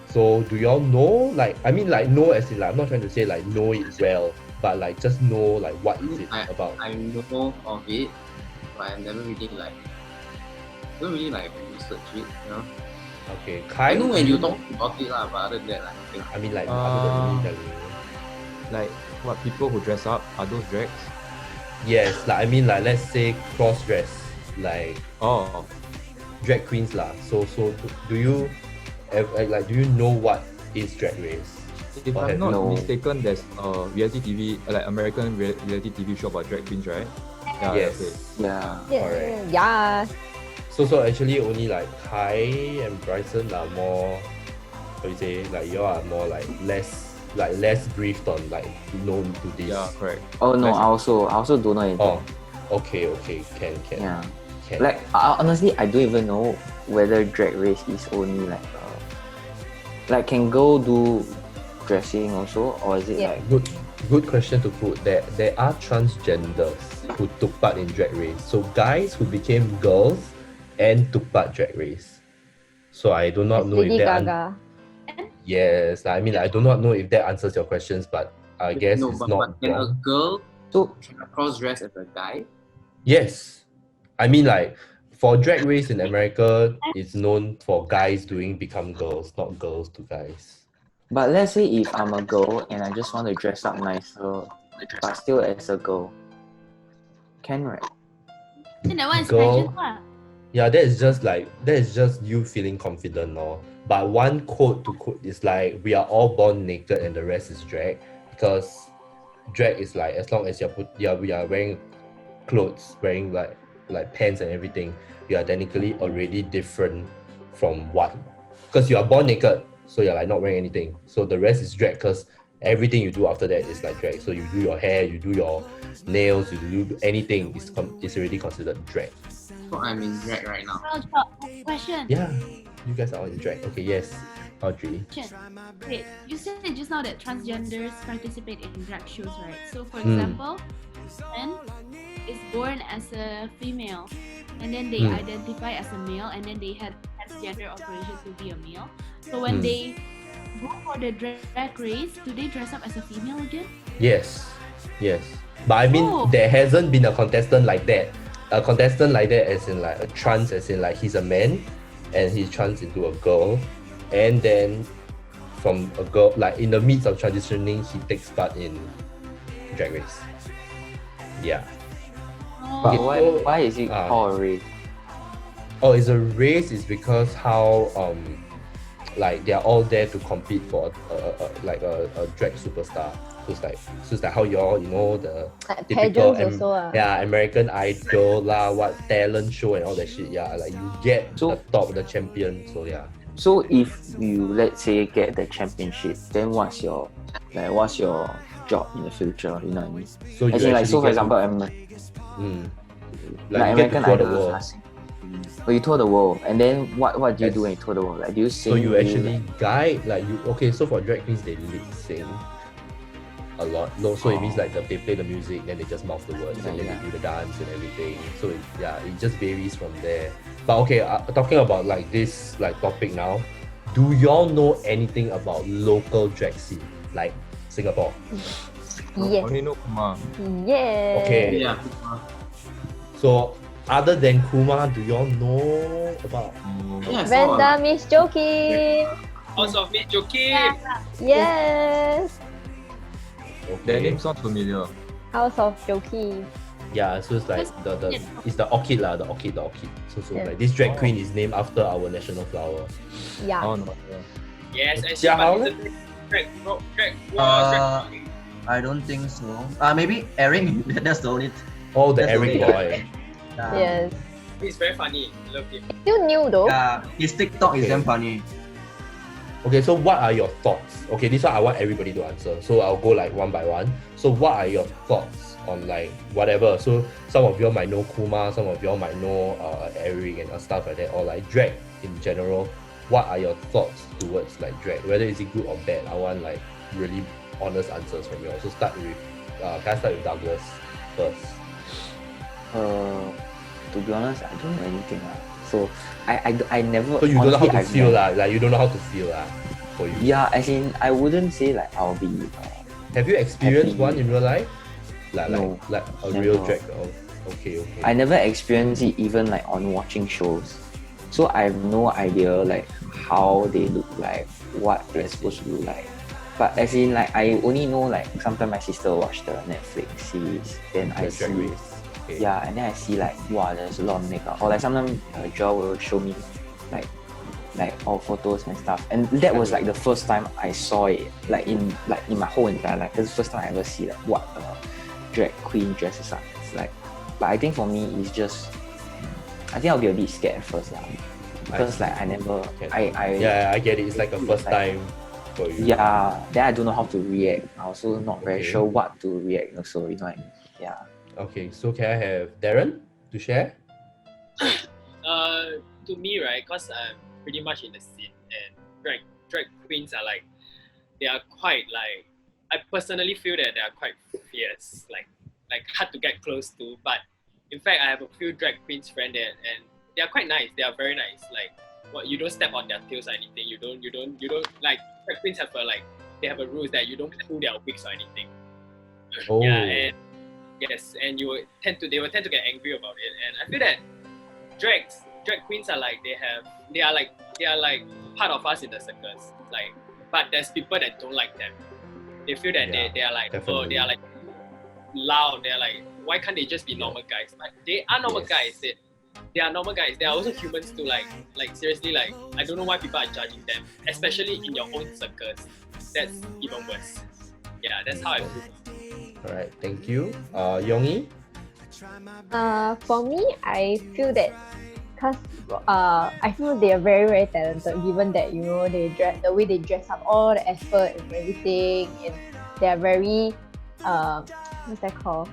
so do y'all know? Like, I mean, like, know as in, like, I'm not trying to say, like, know it well, but, like, just know, like, what is it about? I know of it, but I never really don't really like research it, you know. Okay, I Kai? know when you talk about it lah, but other than that, like, I think I mean, like, other than me telling you. Like what people who dress up are those drags? Yes, like, I mean, like, let's say cross-dress, like, Oh, drag queens lah. So, do you, like, do you know what is drag race? if Or I'm have not you- mistaken, there's a reality TV, like American reality TV show about drag queens, right? Yeah. Yes. Okay. Yeah. Correct. Yeah. So actually only like Kai and Bryson are more, how you say, like you are more like less briefed on like known to this. Yeah, correct. Oh no, Let's- I also don't know anything. Oh, okay, can. Yeah. Can. Like honestly, I don't even know whether drag race is only like can girl do dressing also, or is it Yeah. like Good question to put. There are transgenders who took part in drag race. So guys who became girls and took part drag race. So I do not It's know Lady if that Gaga. yes, I mean I do not know if that answers your questions, but I guess no, it's but not can a wrong. girl so? cross dress as a guy? Yes. I mean like for drag race in America, it's known for guys doing become girls, not girls to guys. But let's say if I'm a girl and I just want to dress up nicer, but still as a girl, can right? Then that one is Girl. pageant lah. Yeah, that is just you feeling confident, no. But one quote to quote is like we are all born naked and the rest is drag, because drag is like as long as we are wearing clothes, wearing like pants and everything, you are technically already different from what, because you are born naked, so you're like not wearing anything. So the rest is drag because everything you do after that is like drag. So you do your hair, you do your nails, you do anything is already considered drag. So I'm in drag right now. Well, Job, question. Yeah, you guys are all in drag. Okay, yes, Audrey. Wait, you said just now that transgenders participate in drag shows, right? So, for Hmm. example, man is born as a female, and then they Hmm. identify as a male, and then they had transgender operation to be a male. So when Hmm. they go for the drag race, do they dress up as a female again? Yes. But I mean, Oh. there hasn't been a contestant like that. A contestant like that, as in like a trans, as in like he's a man, and he's trans into a girl, and then from a girl, like in the midst of transitioning, he takes part in drag race. Yeah. But Oh, why is it called a race? Oh, it's a race is because how like they are all there to compete for a drag superstar. So it's like how y'all, you know, the Like typical pageants also. yeah, American Idol lah, what talent show and all that shit. Yeah, like you get So- the top, the champion. So yeah. So if you let's say get the championship, then what's your job in the future? You know what I mean? So you As in like, so for actually get example, like you get to American tour the Idol. world. But you tour the world, and then what do you do when you tour the world? Like, do you sing? So you Do actually guide, like you, okay, so for drag queens they lip sync a lot. No, so it means like they play the music, then they just mouth the words, and then Yeah. they do the dance and everything. So it just varies from there. But okay, talking about like this like topic now, do y'all know anything about local drag scene, like Singapore? Yes. Only know Kumar. Yeah. Okay. Yeah. So other than Kuma, do y'all know about? Yeah, I saw Brenda Miss Joking. House of Meat Joking. Yes. Their Okay. name sounds familiar. House of Joking. Yeah, so it's like it's the orchid lah, the orchid. So Yeah. like this drag queen is named after our national flower. Yeah. Oh no. Yes, and she Yeah, how participated in drag Uh, I don't think so. Maybe Eric. That's the only. Oh, the That's Eric okay. boy. Yes. He's very funny. Love him. Still new though. His TikTok is Okay. damn funny. Okay, so what are your thoughts? Okay, this one I want everybody to answer. So I'll go like one by one. So what are your thoughts on like whatever? So some of you all might know Kuma, some of you all might know Eric and stuff like that, or like drag in general. What are your thoughts towards like drag? Whether is it good or bad? I want like really honest answers from you all. So start with, can I start with Douglas first? To be honest, I don't know anything. So I never. So you don't know how honestly, to I've feel never- like you don't know how to feel for you. Yeah, as in I wouldn't say like I'll be. Have you experienced happy. one in real life? No, like a real never. drag? Oh, okay. I never experienced it even like on watching shows. So I have no idea like how they look like, what they're supposed to look like. But as in like I only know like sometimes my sister watched the Netflix series, then I The Drag see Race. Okay. yeah, and then I see like wow, there's a lot of makeup. Or like sometimes Joel will show me like all photos and stuff. And that was like the first time I saw it like in my whole entire life. That's the first time I ever see like what drag queen dresses up. It's like, but I think for me it's just I think I'll be a bit scared at first because like I never I get it. It's like a first time for you. Yeah, then I don't know how to react. I also not very Okay. sure what to react also, you know what I mean? Yeah. Okay, so can I have Darren to share? To me, right, because I'm pretty much in the scene, and drag queens are like, they are quite like, I personally feel that they are quite fierce, like hard to get close to. But in fact, I have a few drag queens friends there, and they are quite nice. They are very nice. Like, what, you don't step on their tails or anything. You don't like, drag queens have they have a rule that you don't pull their wigs or anything. Oh. Yeah, and yes, and they will tend to get angry about it. And I feel that drag queens are like, they are like part of us in the circus. Like, but there's people that don't like them. They feel that they are like, definitely. oh, they are like loud. They're like, why can't they just be normal guys? But they are normal guys. They are normal guys. They are also humans too. Like seriously, like I don't know why people are judging them, especially in your own circus. That's even worse. Yeah, that's how I feel. Alright, thank you. Yongi? For me, I feel that because I feel they are very, very talented, given that, you know, the way they dress up, all the effort and everything, and they are very, what's that called?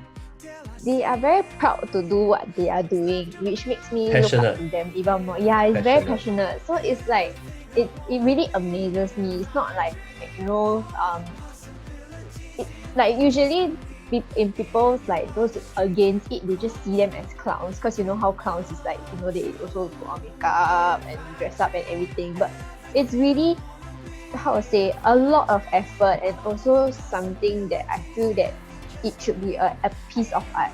They are very proud to do what they are doing, which makes me look up to them even more. Yeah, it's very passionate. So it's like, it really amazes me. It's not like, you know, like usually in people's like those against it, they just see them as clowns, because you know how clowns is like, you know, they also put on makeup and dress up and everything, but it's really, how to say, a lot of effort, and also something that I feel that it should be a piece of art.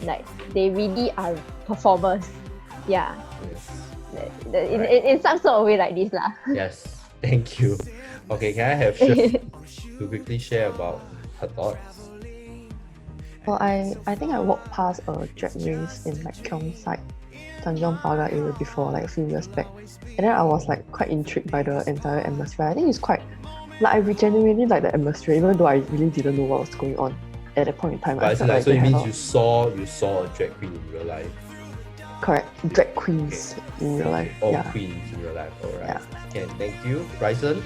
Like, they really are performers. Yeah. Yes. In some sort of way like this lah. Yes, thank you. Okay, can I have Shir to quickly share about her thoughts? Well, I think I walked past a drag race in like Keong side, Tanjong Pagar area before, like a few years back. And then I was like quite intrigued by the entire atmosphere. I think it's quite, like, I genuinely like the atmosphere, even though I really didn't know what was going on at that point in time. But it's like, so it means you saw a drag queen in real life. Correct, drag queens in real life. Oh, Yeah. queens in real life. Alright. Yeah. Okay, thank you. Bryson?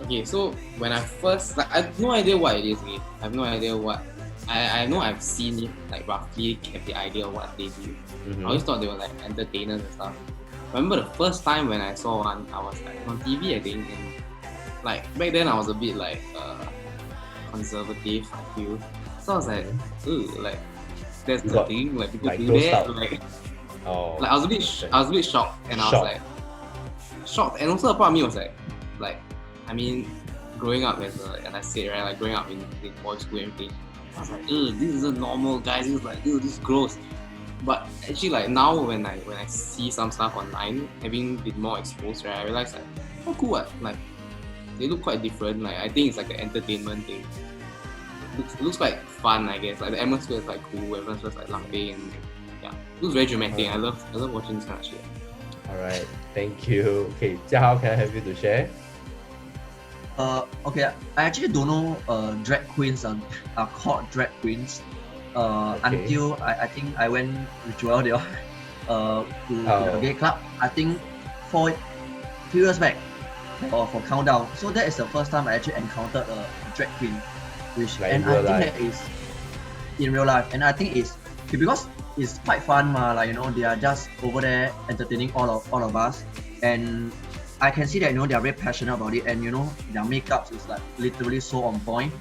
Okay, so when I first, like, I have no idea what it is. Okay? I have no idea what. I know I've seen it, like roughly get the idea of what they do. I always thought they were like entertainers and stuff. I remember the first time when I saw one, I was like on TV, I think, and like back then I was a bit like conservative, I feel. So I was like, ooh, like that's the thing, like people do that, like I was a bit shocked, and I was like shocked, and also a part of me was like I mean, growing up and I said, right, like growing up in boys' school and everything, I was like, this isn't normal, guys. This is like, this is gross. But actually, like now when I see some stuff online, having been more exposed, right, I realize like, how cool, what? Like they look quite different. Like I think it's like an entertainment thing. It looks like fun, I guess. Like the atmosphere is like cool. Everyone's just like laughing and yeah, it looks very dramatic. I love watching this kind of shit. Alright, thank you. Okay, Jiahao, can I have you to share? Okay, I actually don't know drag queens are called drag queens until I think I went with Joel there to the gay club. I think for few years back, or for Countdown. So that is the first time I actually encountered a drag queen, which Like and in I real think life. that is in real life, and I think it's because it's quite fun, like they are just over there entertaining all of us, and I can see that they are very passionate about it, and their makeup is like literally so on point.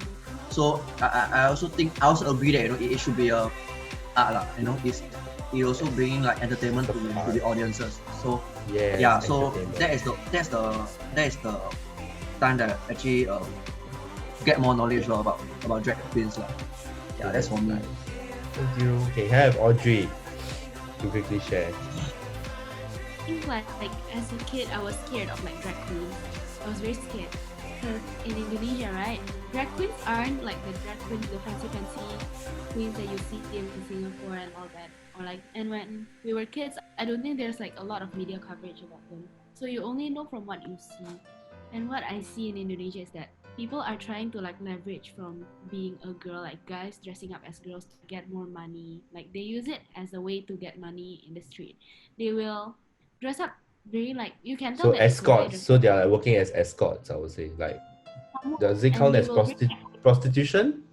So I also agree that it should be a art lah, it also bringing like entertainment to the audiences. So Yes, yeah, so entertainment. that is the time that I actually get more knowledge about drag queens lah. Yeah, that's for me. Nice. Thank you. Okay, have Audrey to quickly share. I think like as a kid, I was scared of like drag queens. I was very scared because in Indonesia, right, drag queens aren't like the drag queens, the fancy queens that you see in Singapore and all that. Or like, and when we were kids, I don't think there's like a lot of media coverage about them. So you only know from what you see. And what I see in Indonesia is that people are trying to like leverage from being a girl, like guys dressing up as girls to get more money. Like they use it as a way to get money in the street. They will dress up very like, you can tell So that it's a guy escorts. dressed So they are like working as escorts, I would say. Like, up, does it and count they as will bring prostitution?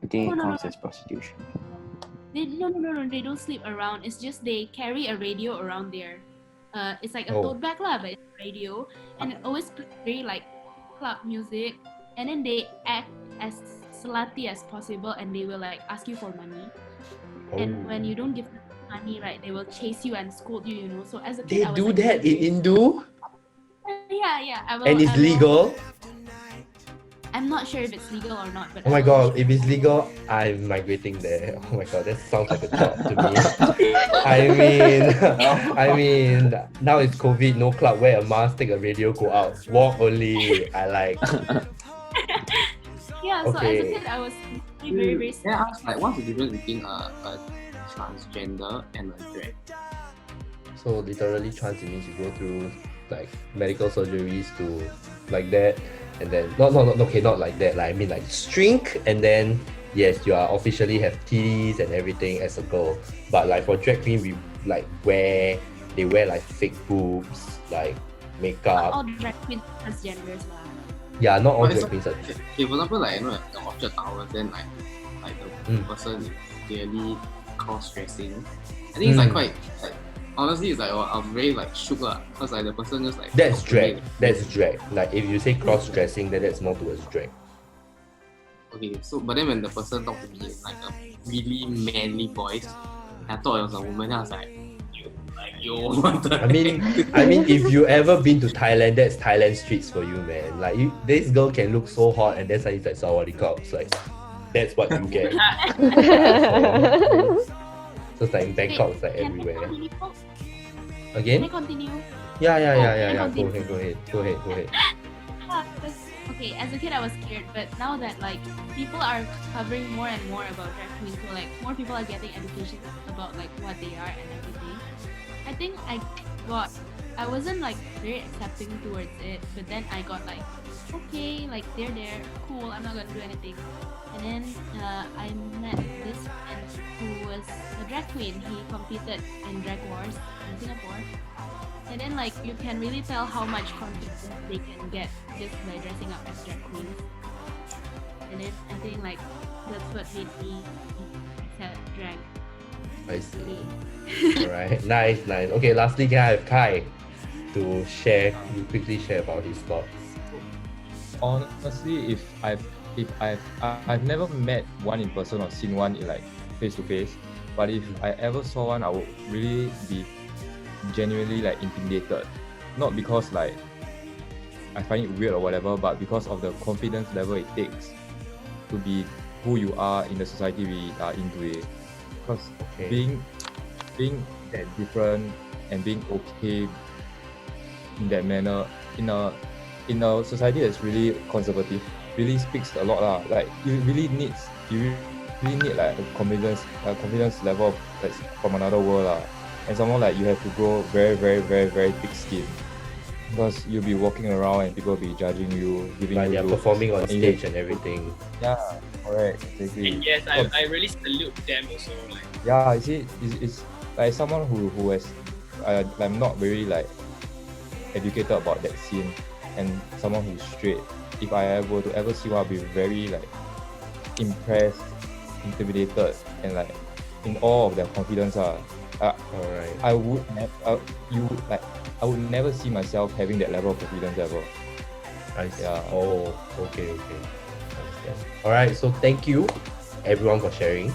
I think No, it no, no, counts no. as prostitution. No, they don't sleep around. It's just they carry a radio around there. It's like a Oh. tote bag lah, but it's a radio, and it always plays very like club music, and then they act as slutty as possible, and they will like ask you for money. And when you don't give them money, right, they will chase you and scold you. So as a kid, They I was do like, that in very- Hindu? Yeah. And it's legal? I'm not sure if it's legal or not, but Oh my I will god, if it's legal, I'm migrating there. Oh my god, that sounds like a job to me. I mean, now it's COVID, no club, wear a mask, take a radio, go out. Walk only. I like. Yeah, so as a Okay. kid, I was very Can I ask, like, what's the difference between a transgender and a drag? So literally trans, it means you go through like medical surgeries to like that, and then not like that. Like I mean like shrink, and then yes, you are officially have titties and everything as a girl. But like for drag queen, they wear like fake boobs, like makeup. all drag queens are transgenders lah. Yeah, not all But it's drag queens are. Okay, for example, like the Orchard Tower, then like the person is clearly cross-dressing. I think it's like quite like honestly, it's like I'm very like shook lah, cause like the person just like That's talking, drag. That's drag. Like if you say cross dressing, then that's more towards drag. Okay, so but then when the person talked to me in like a really manly voice, I thought it was a woman. I was like, yo, what the I mean, if you ever been to Thailand, that's Thailand streets for you, man. Like this girl can look so hot, and then suddenly it's like Sawadee Cops. Like that's what you get. So it's like in Bangkok, it's like everywhere. Can Again? I continue? Yeah. Can I Go ahead. Okay, as a kid I was scared, but now that like people are covering more and more about drag queens, so like more people are getting education about like what they are and everything. I think I wasn't like very accepting towards it, but then I got like, okay, like they're there, cool, I'm not gonna do anything. And then I met this friend who was a drag queen. He competed in Drag Wars in Singapore. And then like you can really tell how much confidence they can get just by dressing up as drag queens. And then I think like that's what made me accept drag. I see. Alright, nice. Okay, lastly, can I have Kai to quickly share about his thoughts? Honestly, if I've never met one in person or seen one in like face to face, but if I ever saw one, I would really be genuinely like intimidated. Not because like I find it weird or whatever, but because of the confidence level it takes to be who you are in the society we are in today. Because being that different and being okay in that manner in a society that's really conservative really speaks a lot lah. Like you really need like a confidence level that's from another world lah. And someone like you have to grow very thick skin, because you'll be walking around and people will be judging you, giving Like you they're looks, performing on and stage and everything. Yeah, correct, exactly. And yes, I really salute them also. Like, Yeah, you see, it's like someone who has, I'm not very like educated about that scene and someone who's straight, if I were to ever see one, I'll be very like impressed, intimidated, and like in awe of their confidence. Alright. I would never see myself having that level of confidence ever. I see. Yeah. Oh, okay. Understand. Alright, so thank you everyone for sharing.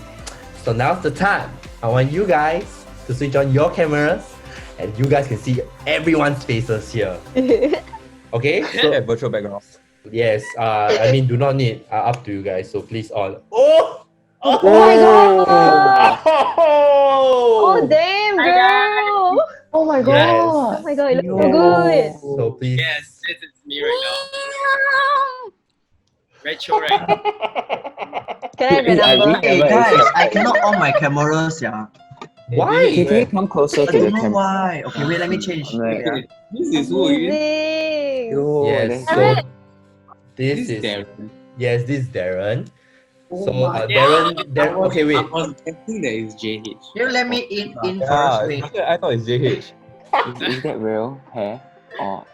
So now's the time. I want you guys to switch on your cameras and you guys can see everyone's faces here. Okay? So Virtual background. yes, I mean do not need up to you guys, so please all. Oh! Oh my god! Oh, Oh damn, girl! Oh my god. Yes. Oh my god, it looks so Yes. good. So please. Yes, this is me right now. Retro, right? Can I have your I number? really Hey never guys, expect- I cannot on my cameras, yeah. Why? Can you come closer I to the don't know camera? why. Okay, wait, let me change. I'm like, Wait, This is who again? Amazing! yo, Yes, that's so good. this This is is Darren. yes, this is Darren. Oh So my Darren, okay, wait. I was guessing that it's JH. You let me in first. Yeah, Wait. I thought it's JH. Is that real hair? Or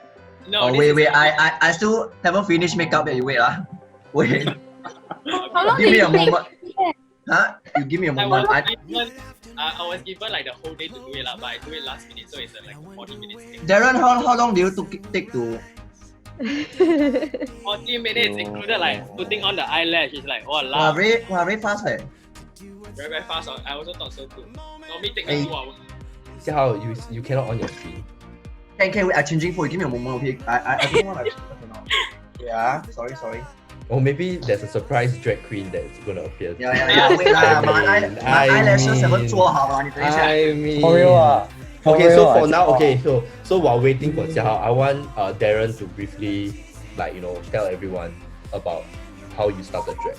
No, Oh this wait, is wait. I still haven't finished makeup yet. You wait, Wait. How long Give did me it a take? moment. Huh? You give me a I moment. was given like the whole day to do it, but I do it last minute, so it's like 40 minutes thing. Darren, how long do you take to? 40 minutes included like putting on the eyelash. It's like, oh, Wow, la. very fast, eh? Very fast. I also thought so too. Normally take Hey. like 2 hours. See how you cannot on your screen. Can wait? I'm changing for you. Give me a moment, okay? I don't want to. Yeah, sorry. Or maybe there's a surprise drag queen that's gonna appear. Yeah. Wait lah, my eyelashes haven't 做好啊，你等一下。 I mean, For real ah. Okay, so for now, oh. okay, so while waiting for Xiao, I want Darren to briefly, like tell everyone about how you started drag.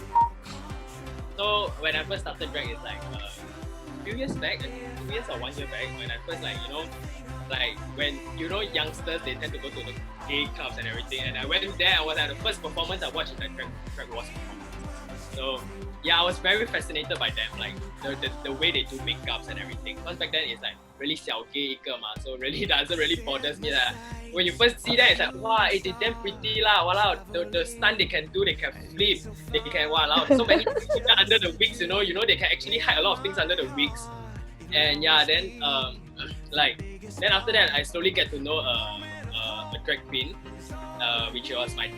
So when I first started drag, it's like a few years back, I think 2 years or 1 year back, when I first like when youngsters, they tend to go to the gay clubs and everything, and I went there. I was at the first performance I watched that drag was performance. So yeah, I was very fascinated by them, like the way they do makeups and everything. Because back then it's like really 小 gay 一个嘛, so really doesn't really bothers me that. When you first see that, it's like wow, they damn pretty lah, wow, the stunt they can do, they can flip, they can wow, so many things under the wigs, you know they can actually hide a lot of things under the wigs. And yeah, then then after that I slowly get to know a drag queen, which was my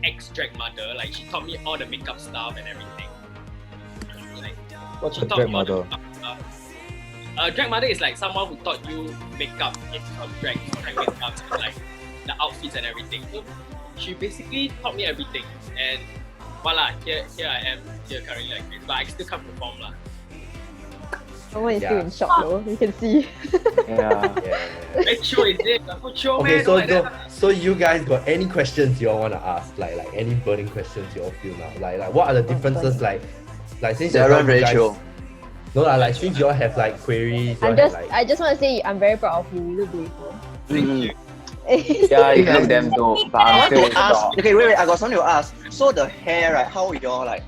ex-drag mother. Like she taught me all the makeup stuff and everything. Like What's she a taught drag me all the mother? makeup stuff. Drag mother is like someone who taught you makeup in drag makeup, like the outfits and everything. So she basically taught me everything, and voila, here I am here currently like this. But I still can't perform lah. Someone is still Yeah. in shock though, you can see. yeah. Yeah. Show is it? Show Okay, man. so Like that. so you guys got any questions you all wanna ask? Like any burning questions you all feel now? Like what are the differences like since just now Darren, you guys- Rachel. No lah, like since you all have like queries, you all have, like I just want to say I'm very proud of you. You look beautiful. Mm. Yeah, you look damn dope, but I I'm want still to ask. shocked. Okay, wait. I got something to ask. So the hair, right? How your like?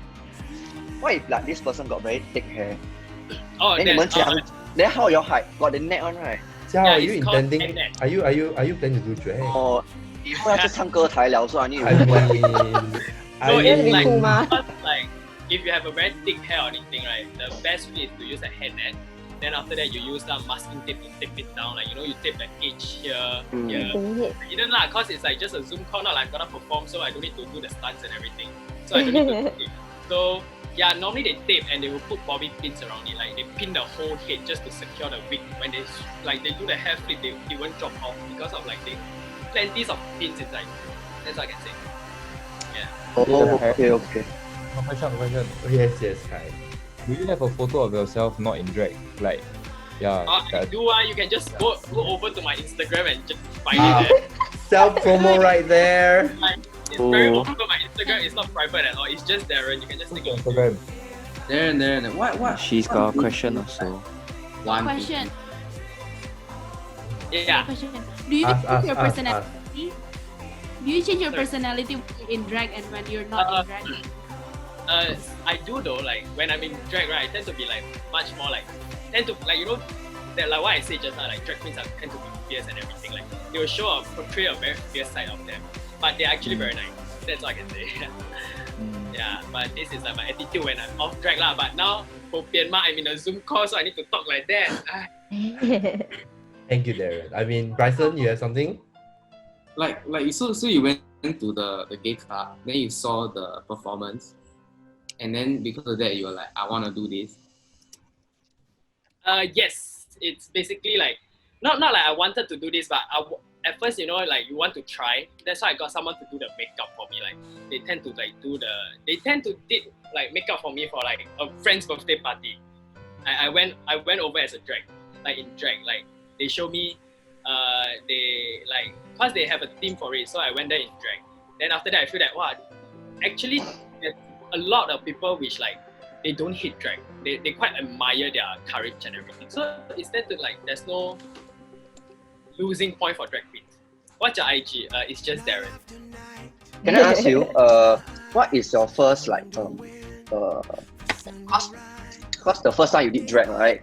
What if like this person got very thick hair? Oh, Then 你们讲 then how your height? Got the neck one, right? Xiao, Yeah, are you it's called intending? net. Are you planning to do drag? 哦，以后要去唱歌台了，是吧？你以 I 为 mean, So I it's mean, like, cool mah. like if you have a very thick hair or anything, right? The best way is to use a hairnet. Then after that, you use some masking tape to tape it down. Like you tape the edge here, here. You don't lah, cause it's like just a Zoom call. Not like I'm gonna perform, so I don't need to do the stunts and everything. So I don't need to tape. So yeah, normally they tape and they will put bobby pins around it. Like they pin the whole head just to secure the wig. When they do the hair flip, it won't drop off because of like they plenty of pins inside. That's what I can say. Yeah. Oh, okay. Question. yes, Kai. Do you have a photo of yourself not in drag? Like, yeah. I do you can just go over to my Instagram and just find Ah. it there. Self promo right there. Like, it's very open. My Instagram is not private at all. It's just Darren. You can just take a look. Instagram. Darren, what? She's got a question also. One Question. Yeah. Question. Do you Ask, change your ask, personality? Do you change your personality when you're in drag and when you're not in drag? I do though. Like when I'm in drag, right, I tend to be like much more like that like what I said just now. Like drag queens tend to be fierce and everything. Like they will portray a very fierce side of them, but they're actually very nice. That's all I can say. Yeah, but this is like my attitude when I'm off track lah. But now, I'm in a Zoom call, so I need to talk like that. Thank you, Darren. I mean, Bryson, you have something? Like so you went to the gay club, then you saw the performance, and then because of that you were like, I want to do this. Yes, it's basically like not like I wanted to do this, but at first, you know, like you want to try. That's why I got someone to do the makeup for me. Like they tend to did like makeup for me for like a friend's birthday party. I went over as a drag, like in drag. Like they show me, they like cause they have a theme for it, so I went there in drag. Then after that, I feel that wow, actually there's a lot of people which like they don't hate drag. They quite admire their courage and everything. So instead to like there's no losing point for drag queens. What's your IG? It's just Darren. Can I ask you, what is your first like cause the first time you did drag, right?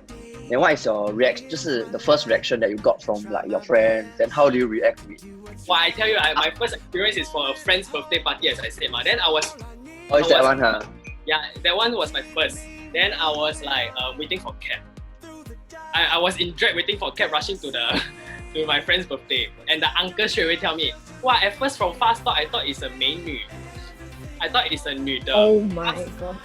And what is your reaction? Just the first reaction that you got from like your friends, and how do you react to it? Well, I tell you, my first experience is for a friend's birthday party, as I said. Then I was. Oh, is that one, huh? Yeah, that one was my first. Then I was like waiting for cab. I was in drag waiting for cab, rushing to my friend's birthday, and the uncle straight away tell me, "Wow!" At first from fast thought I thought it's a 美女. I thought it's a 女的. Oh my god.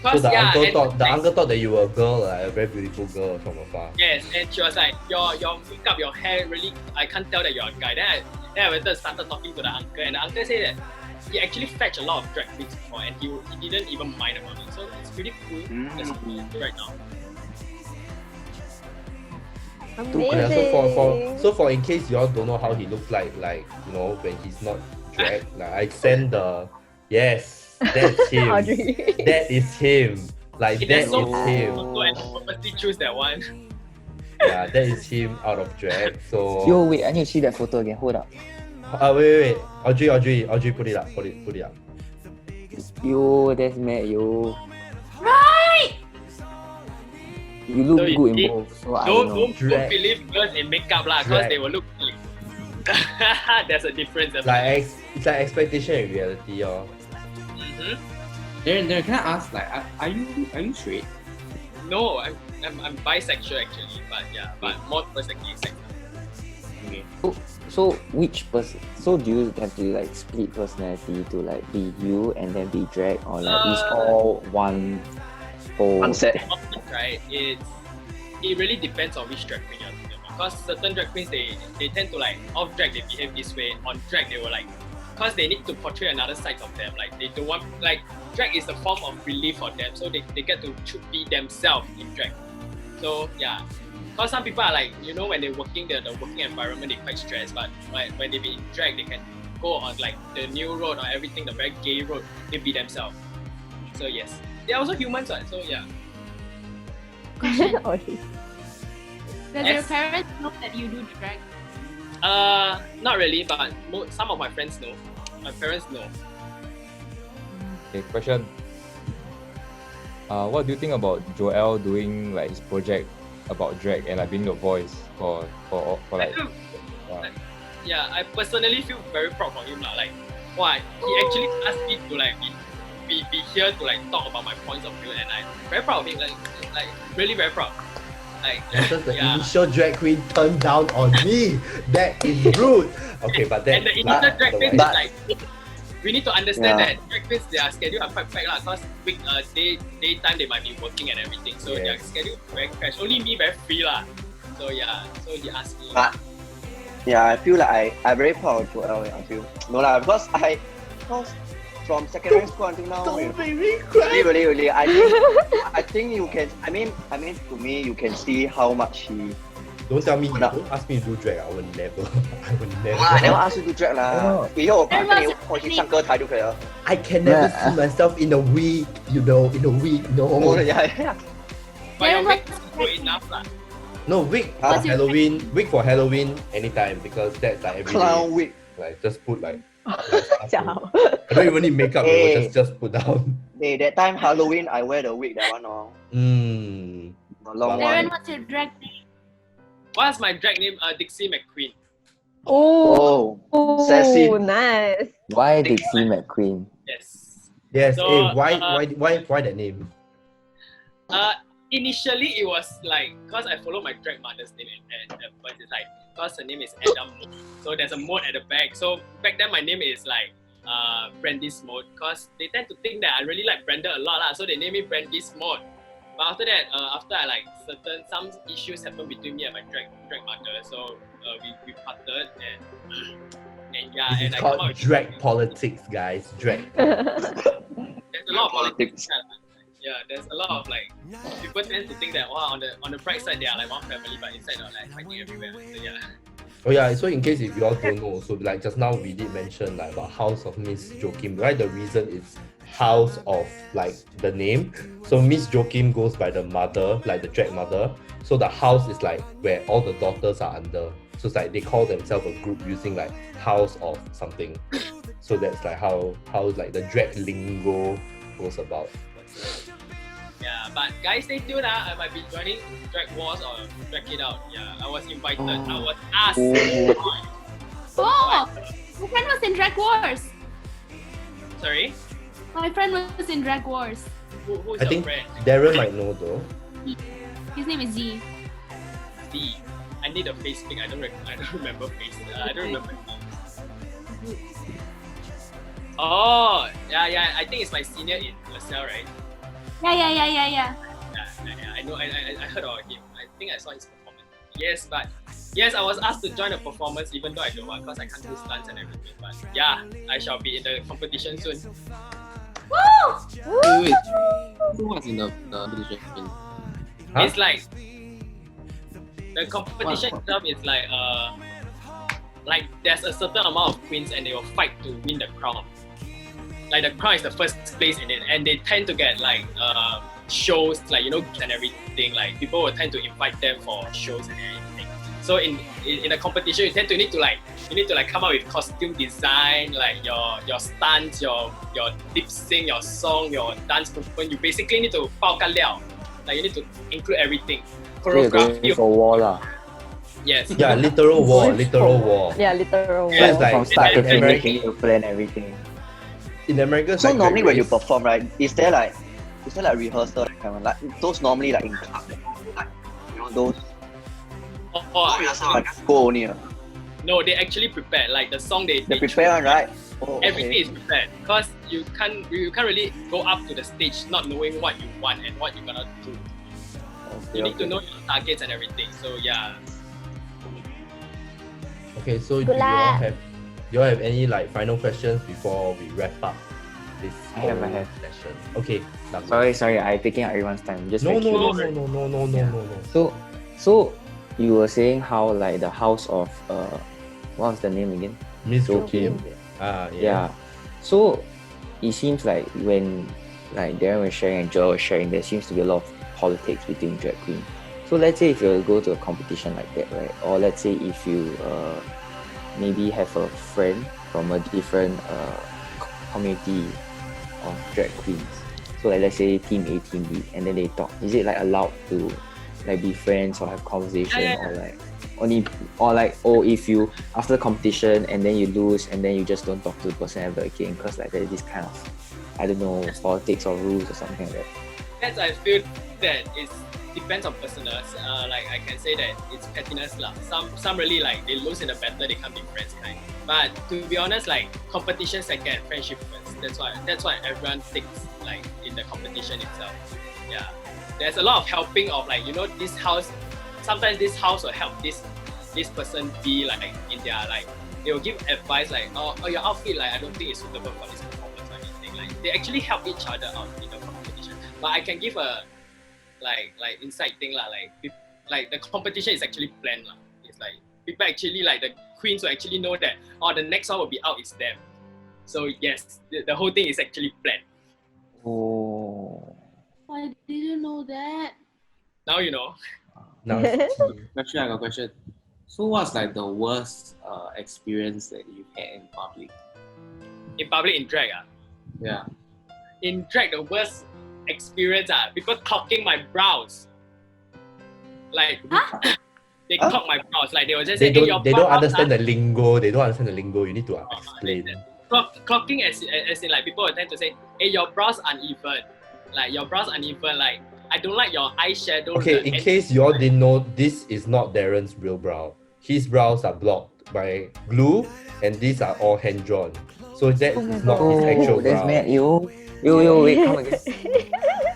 So the yeah, uncle thought that you were a girl, like a very beautiful girl from afar. Yes, and she was like, your makeup, your hair, really, I can't tell that you're a guy. Then I went and started talking to the uncle, and the uncle said that he actually fetched a lot of drag queens before, and he didn't even mind about it. So it's pretty cool. That's what we do right now. Yeah, Amazing. so for in case y'all don't know how he looks like you know when he's not drag, like I send the yes, that's him. Audrey. That is him. Like that That's is so him. cool, and purposely choose that one. Yeah, that is him out of drag. So Yo, wait, I need to see that photo again. Hold up. wait. Audrey, put it up. Put it up. Yo, that's mad, yo. Right! You look So you good see, in both, so I don't know. Don't Drag. believe girls in makeup lah, cause Drag. they will look like. There's a difference. Like it's like expectation and reality, Mhm. Darren, can I ask, like, are you straight? No, I'm bisexual actually, but more towards the gay sex. Okay. So which person? So do you have to like split personality to like be you and then be drag, or like it's all one whole? Unset. Right? It really depends on which drag queen you're talking about. Because certain drag queens they tend to like off drag they behave this way, on drag they will like, because they need to portray another side of them. Like they don't want, like drag is a form of relief for them, so they get to be themselves in drag. So yeah. Because some people are like, you know, when they're working the working environment, they're quite stressed. But when they be in drag, they can go on like the new road or everything, the very gay road, they be themselves. So yes, they're also humans, right? So yeah. Question. Audrey. Does your Yes. parents know that you do drag? Not really, but some of my friends know. My parents know. Okay, question. What do you think about Joel doing like his project about drag and like being the voice for like? Yeah, I personally feel very proud for him lah. Like, why he actually asked me to like be here to like talk about my points of view, and I'm very proud of him. Like really very proud. Like That's just the yeah. initial drag queen turned down on me. That is rude. Okay, but that. And the initial drag queen is but- like, we need to understand Yeah. that drag queens, their schedule are quite packed lah. Cause daytime they might be working and everything, so their Yes. schedule very crash. Only me very free lah. So yeah, so he asked me. But yeah, I feel like I very proud of Joel. I feel no lah, because from secondary school until now, Don't make me cry. really, I think you can. I mean, to me, you can see how much he. Don't tell me. No. Don't ask me to do drag. I will never. I will never. I never ask you to drag lah. 以后我跟你 Everyone's 我去上歌台就可以了。 I can never see myself in a wig. You know, in a wig. No. yeah. But your Then make is good enough lah. No wig for What's your Halloween. Wig for Halloween anytime because that's like every Clown day. wig. Like just put like. 讲好。 I don't even need makeup. Hey. Just put down. Hey, that time Halloween I wear the wig that one oh. Mm. The long Darren, one. what's your drag name? What's my drag name? Dixie McQueen. Oh, sassy. nice. Why Dixie McQueen? Yes. Yes. So, Why that name? Initially it was like, cause I follow my drag mother's name and but it's like, cause her name is Adam Mode. So there's a mode at the back. So back then my name is like Brandy's Mode, cause they tend to think that I really like Brenda a lot lah. So they name me Brandy's Mode. But after that, after I like some issues happened between me and my drag mother. So we parted and yeah, This and is I come called out with drag politics, guys. Drag. there's a lot of politics. Yeah, there's a lot of like people tend to think that wow, on the bright side they are like one family, but inside they're like fighting everywhere. So yeah. Oh yeah, so in case if you all don't know, so like just now we did mention like about House of Miss Joachim, right? The reason is House of like the name. So Miss Joachim goes by the mother, like the drag mother. So the house is like where all the daughters are under. So it's like they call themselves a group using like House of something. So that's like how like the drag lingo goes about. Yeah, but guys, stay tuned. I might be joining Drag Wars or Drag It Out. Yeah, I was invited. I was asked. Oh, my friend was in Drag Wars. Sorry, My friend was in Drag Wars. who's I your think friend? Darren might know though. His name is Z. D. I need a face pic. I don't remember face. I don't remember. Oh, yeah. I think it's my senior in LaSalle, right? Yeah. I know. I heard about him. I think I saw his performance. Yes, but yes, I was asked to join a performance even though I don't want because I can't do stunts and everything. But yeah, I shall be in the competition soon. Woo! Wait. Who was in the competition? Huh? It's like the competition itself is like there's a certain amount of queens and they will fight to win the crown. Like the crown is the first place in it, and they tend to get like shows like and everything. Like people will tend to invite them for shows and everything. So in a competition, you need to come up with costume design, like your stunts, your lip sync, your song, your dance movement. You basically need to 包干料. Like you need to include everything. So you're Choreography. going for war lah. Yes. Yeah, literal war. Yeah, literal So it's war. like From start to in finish, America, you need to plan everything. in America, So like normally drag when you race- perform, right, is there like rehearsal that kind of like those normally like in club, like those Or rehearsal like go only. no, they actually prepare. Like the song they Prepare one, right? Oh, everything okay. is prepared because you can't really go up to the stage not knowing what you want and what you're gonna do. You need to know your targets and everything. So yeah. Okay, so do Good luck. you all have any like final questions before we wrap up this I have. whole session? Okay, done. Sorry, I'm taking up everyone's time. Just No, very no, curious. no. So you were saying how like the house of what was the name again? Miss Joachim. Joachim. Ah, Yeah. So it seems like when like Darren was sharing and Joel was sharing, there seems to be a lot of politics between drag queens. So let's say if you go to a competition like that, right? Or let's say if you maybe have a friend from a different community of drag queens. So like let's say team A, team B, and then they talk. Is it like allowed to like be friends or have conversation or like only or like if you after the competition and then you lose and then you just don't talk to the person ever again because like there's this kind of I don't know politics or rules or something like that. That's I feel that it depends on personals. Like I can say that it's pettiness lah. Some really like they lose in the battle, they can't be friends kind. But to be honest, like competition second, friendship first. That's why everyone thinks like in the competition itself. Yeah. There's a lot of helping of like this house. Sometimes this house will help this person be like in their like they will give advice like oh your outfit like I don't think it's suitable for this performance or anything. Like they actually help each other out in the competition. But I can give a like inside thing lah, like the competition is actually planned lah. It's like people actually like the queens will actually know that the next one will be out is them. So yes, the whole thing is actually planned. Oh. I didn't know that. Now you know. Now, Actually, I got a question. So what's like the worst experience that you've had in public? In public in drag Yeah. in drag the worst experience people clocking my brows. Like Huh? they Huh? clock my brows. Like they will just They say, hey, your don't. They don't brows understand are the lingo. They don't understand the lingo. You need to explain. clocking as in like people will tend to say, hey, your brows uneven. Like your brows uneven. Like I don't like your eyeshadow. Okay, in case you all didn't know, this is not Darren's real brow. His brows are blocked by glue, and these are all hand drawn. So that Oh my is not his actual Oh, that's brow. mad, yo, wait, come again.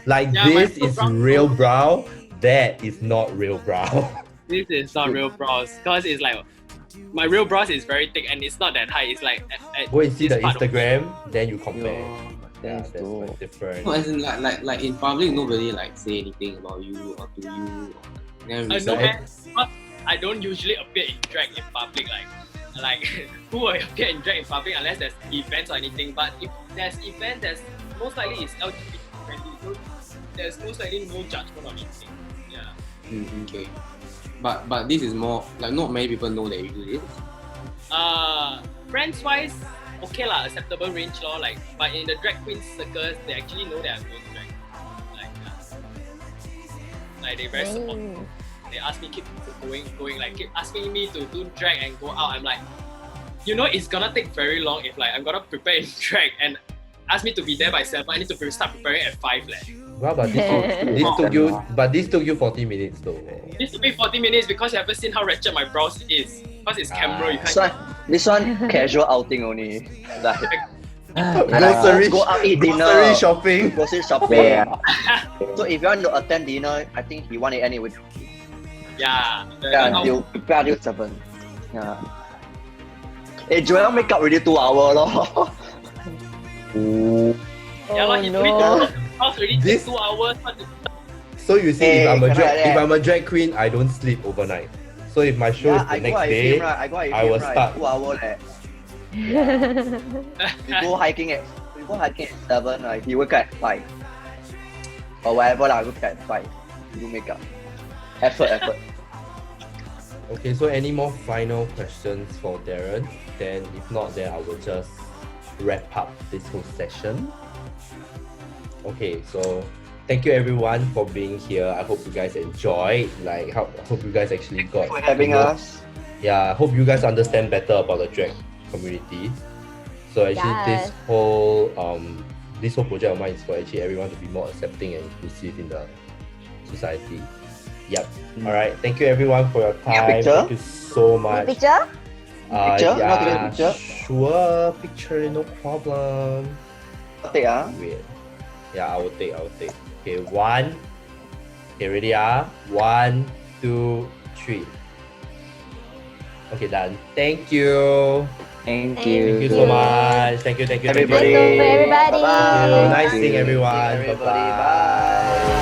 Like Yeah, my this real is brow- real brow. That is not real brow. This is not real brows because it's like my real brows is very thick and it's not that high. It's like at Go and see this the part of- Instagram, then you compare. Yo, Yeah, that's that's quite dope. different. No, as in like in public, nobody like say anything about you or to you. Then No, So man, because I don't usually appear in drag in public. Like who will appear in drag in public unless there's events or anything. But if there's event, there's most likely it's LGBT friendly. So there's most likely no judgment or anything. Yeah. Okay. But this is more like not many people know that you do this. Friends wise, okay lah, acceptable range lor. Like, but in the drag queen circles, they actually know that I'm doing drag. Like they very supportive. They ask me keep going, like keep asking me to do drag and go out. I'm like, you know, it's gonna take very long if like I'm gonna prepare in drag and ask me to be there by 7. I need to start preparing at 5. Wow, but this took you 40 minutes though. This took me 40 minutes because you haven't seen how wretched my brows is. Because it's camera, you can't. This one casual outing only. Like, Grocery, go out eat dinner. grocery shopping. Grocery shopping. So if you want to attend dinner, I think he want it anyway. Yeah. Yeah, you prepare until 7. Yeah. Hey, Joel make up already 2 hours lor. Yeah, like he already This- takes 2 hours. So you see, Hey, if I'm a cannot drag, like that. if I'm a drag queen, I don't sleep overnight. So if my show is the next day, I go out with I him, will right, start. 2 hours leh. We go hiking at 7, right? He wake up at 5. Or whatever lah, wake up at 5. Do makeup. Effort. Okay, so any more final questions for Darren? Then if not, then I will just wrap up this whole session. Okay, so thank you everyone for being here. I hope you guys enjoyed. Like, hope you guys actually got For having to know- us. Yeah, hope you guys understand better about the drag community. So actually, Yes. this whole project of mine is for actually everyone to be more accepting and inclusive in the society. Yep. All right. Thank you everyone for your Take a time. picture? Thank you so much. Picture? Picture? You want to take a Yeah, picture? sure. Picture, no problem. Take Wait. Yeah, I will take. Okay, one. Okay, ready? 1, 2, 3. Okay, done. Thank you. Thank Thank you. Thank you so much. Thank you. Everybody. Thank you, everybody. Thank you. Nice Thank seeing you. everyone. Everybody, Bye-bye. bye.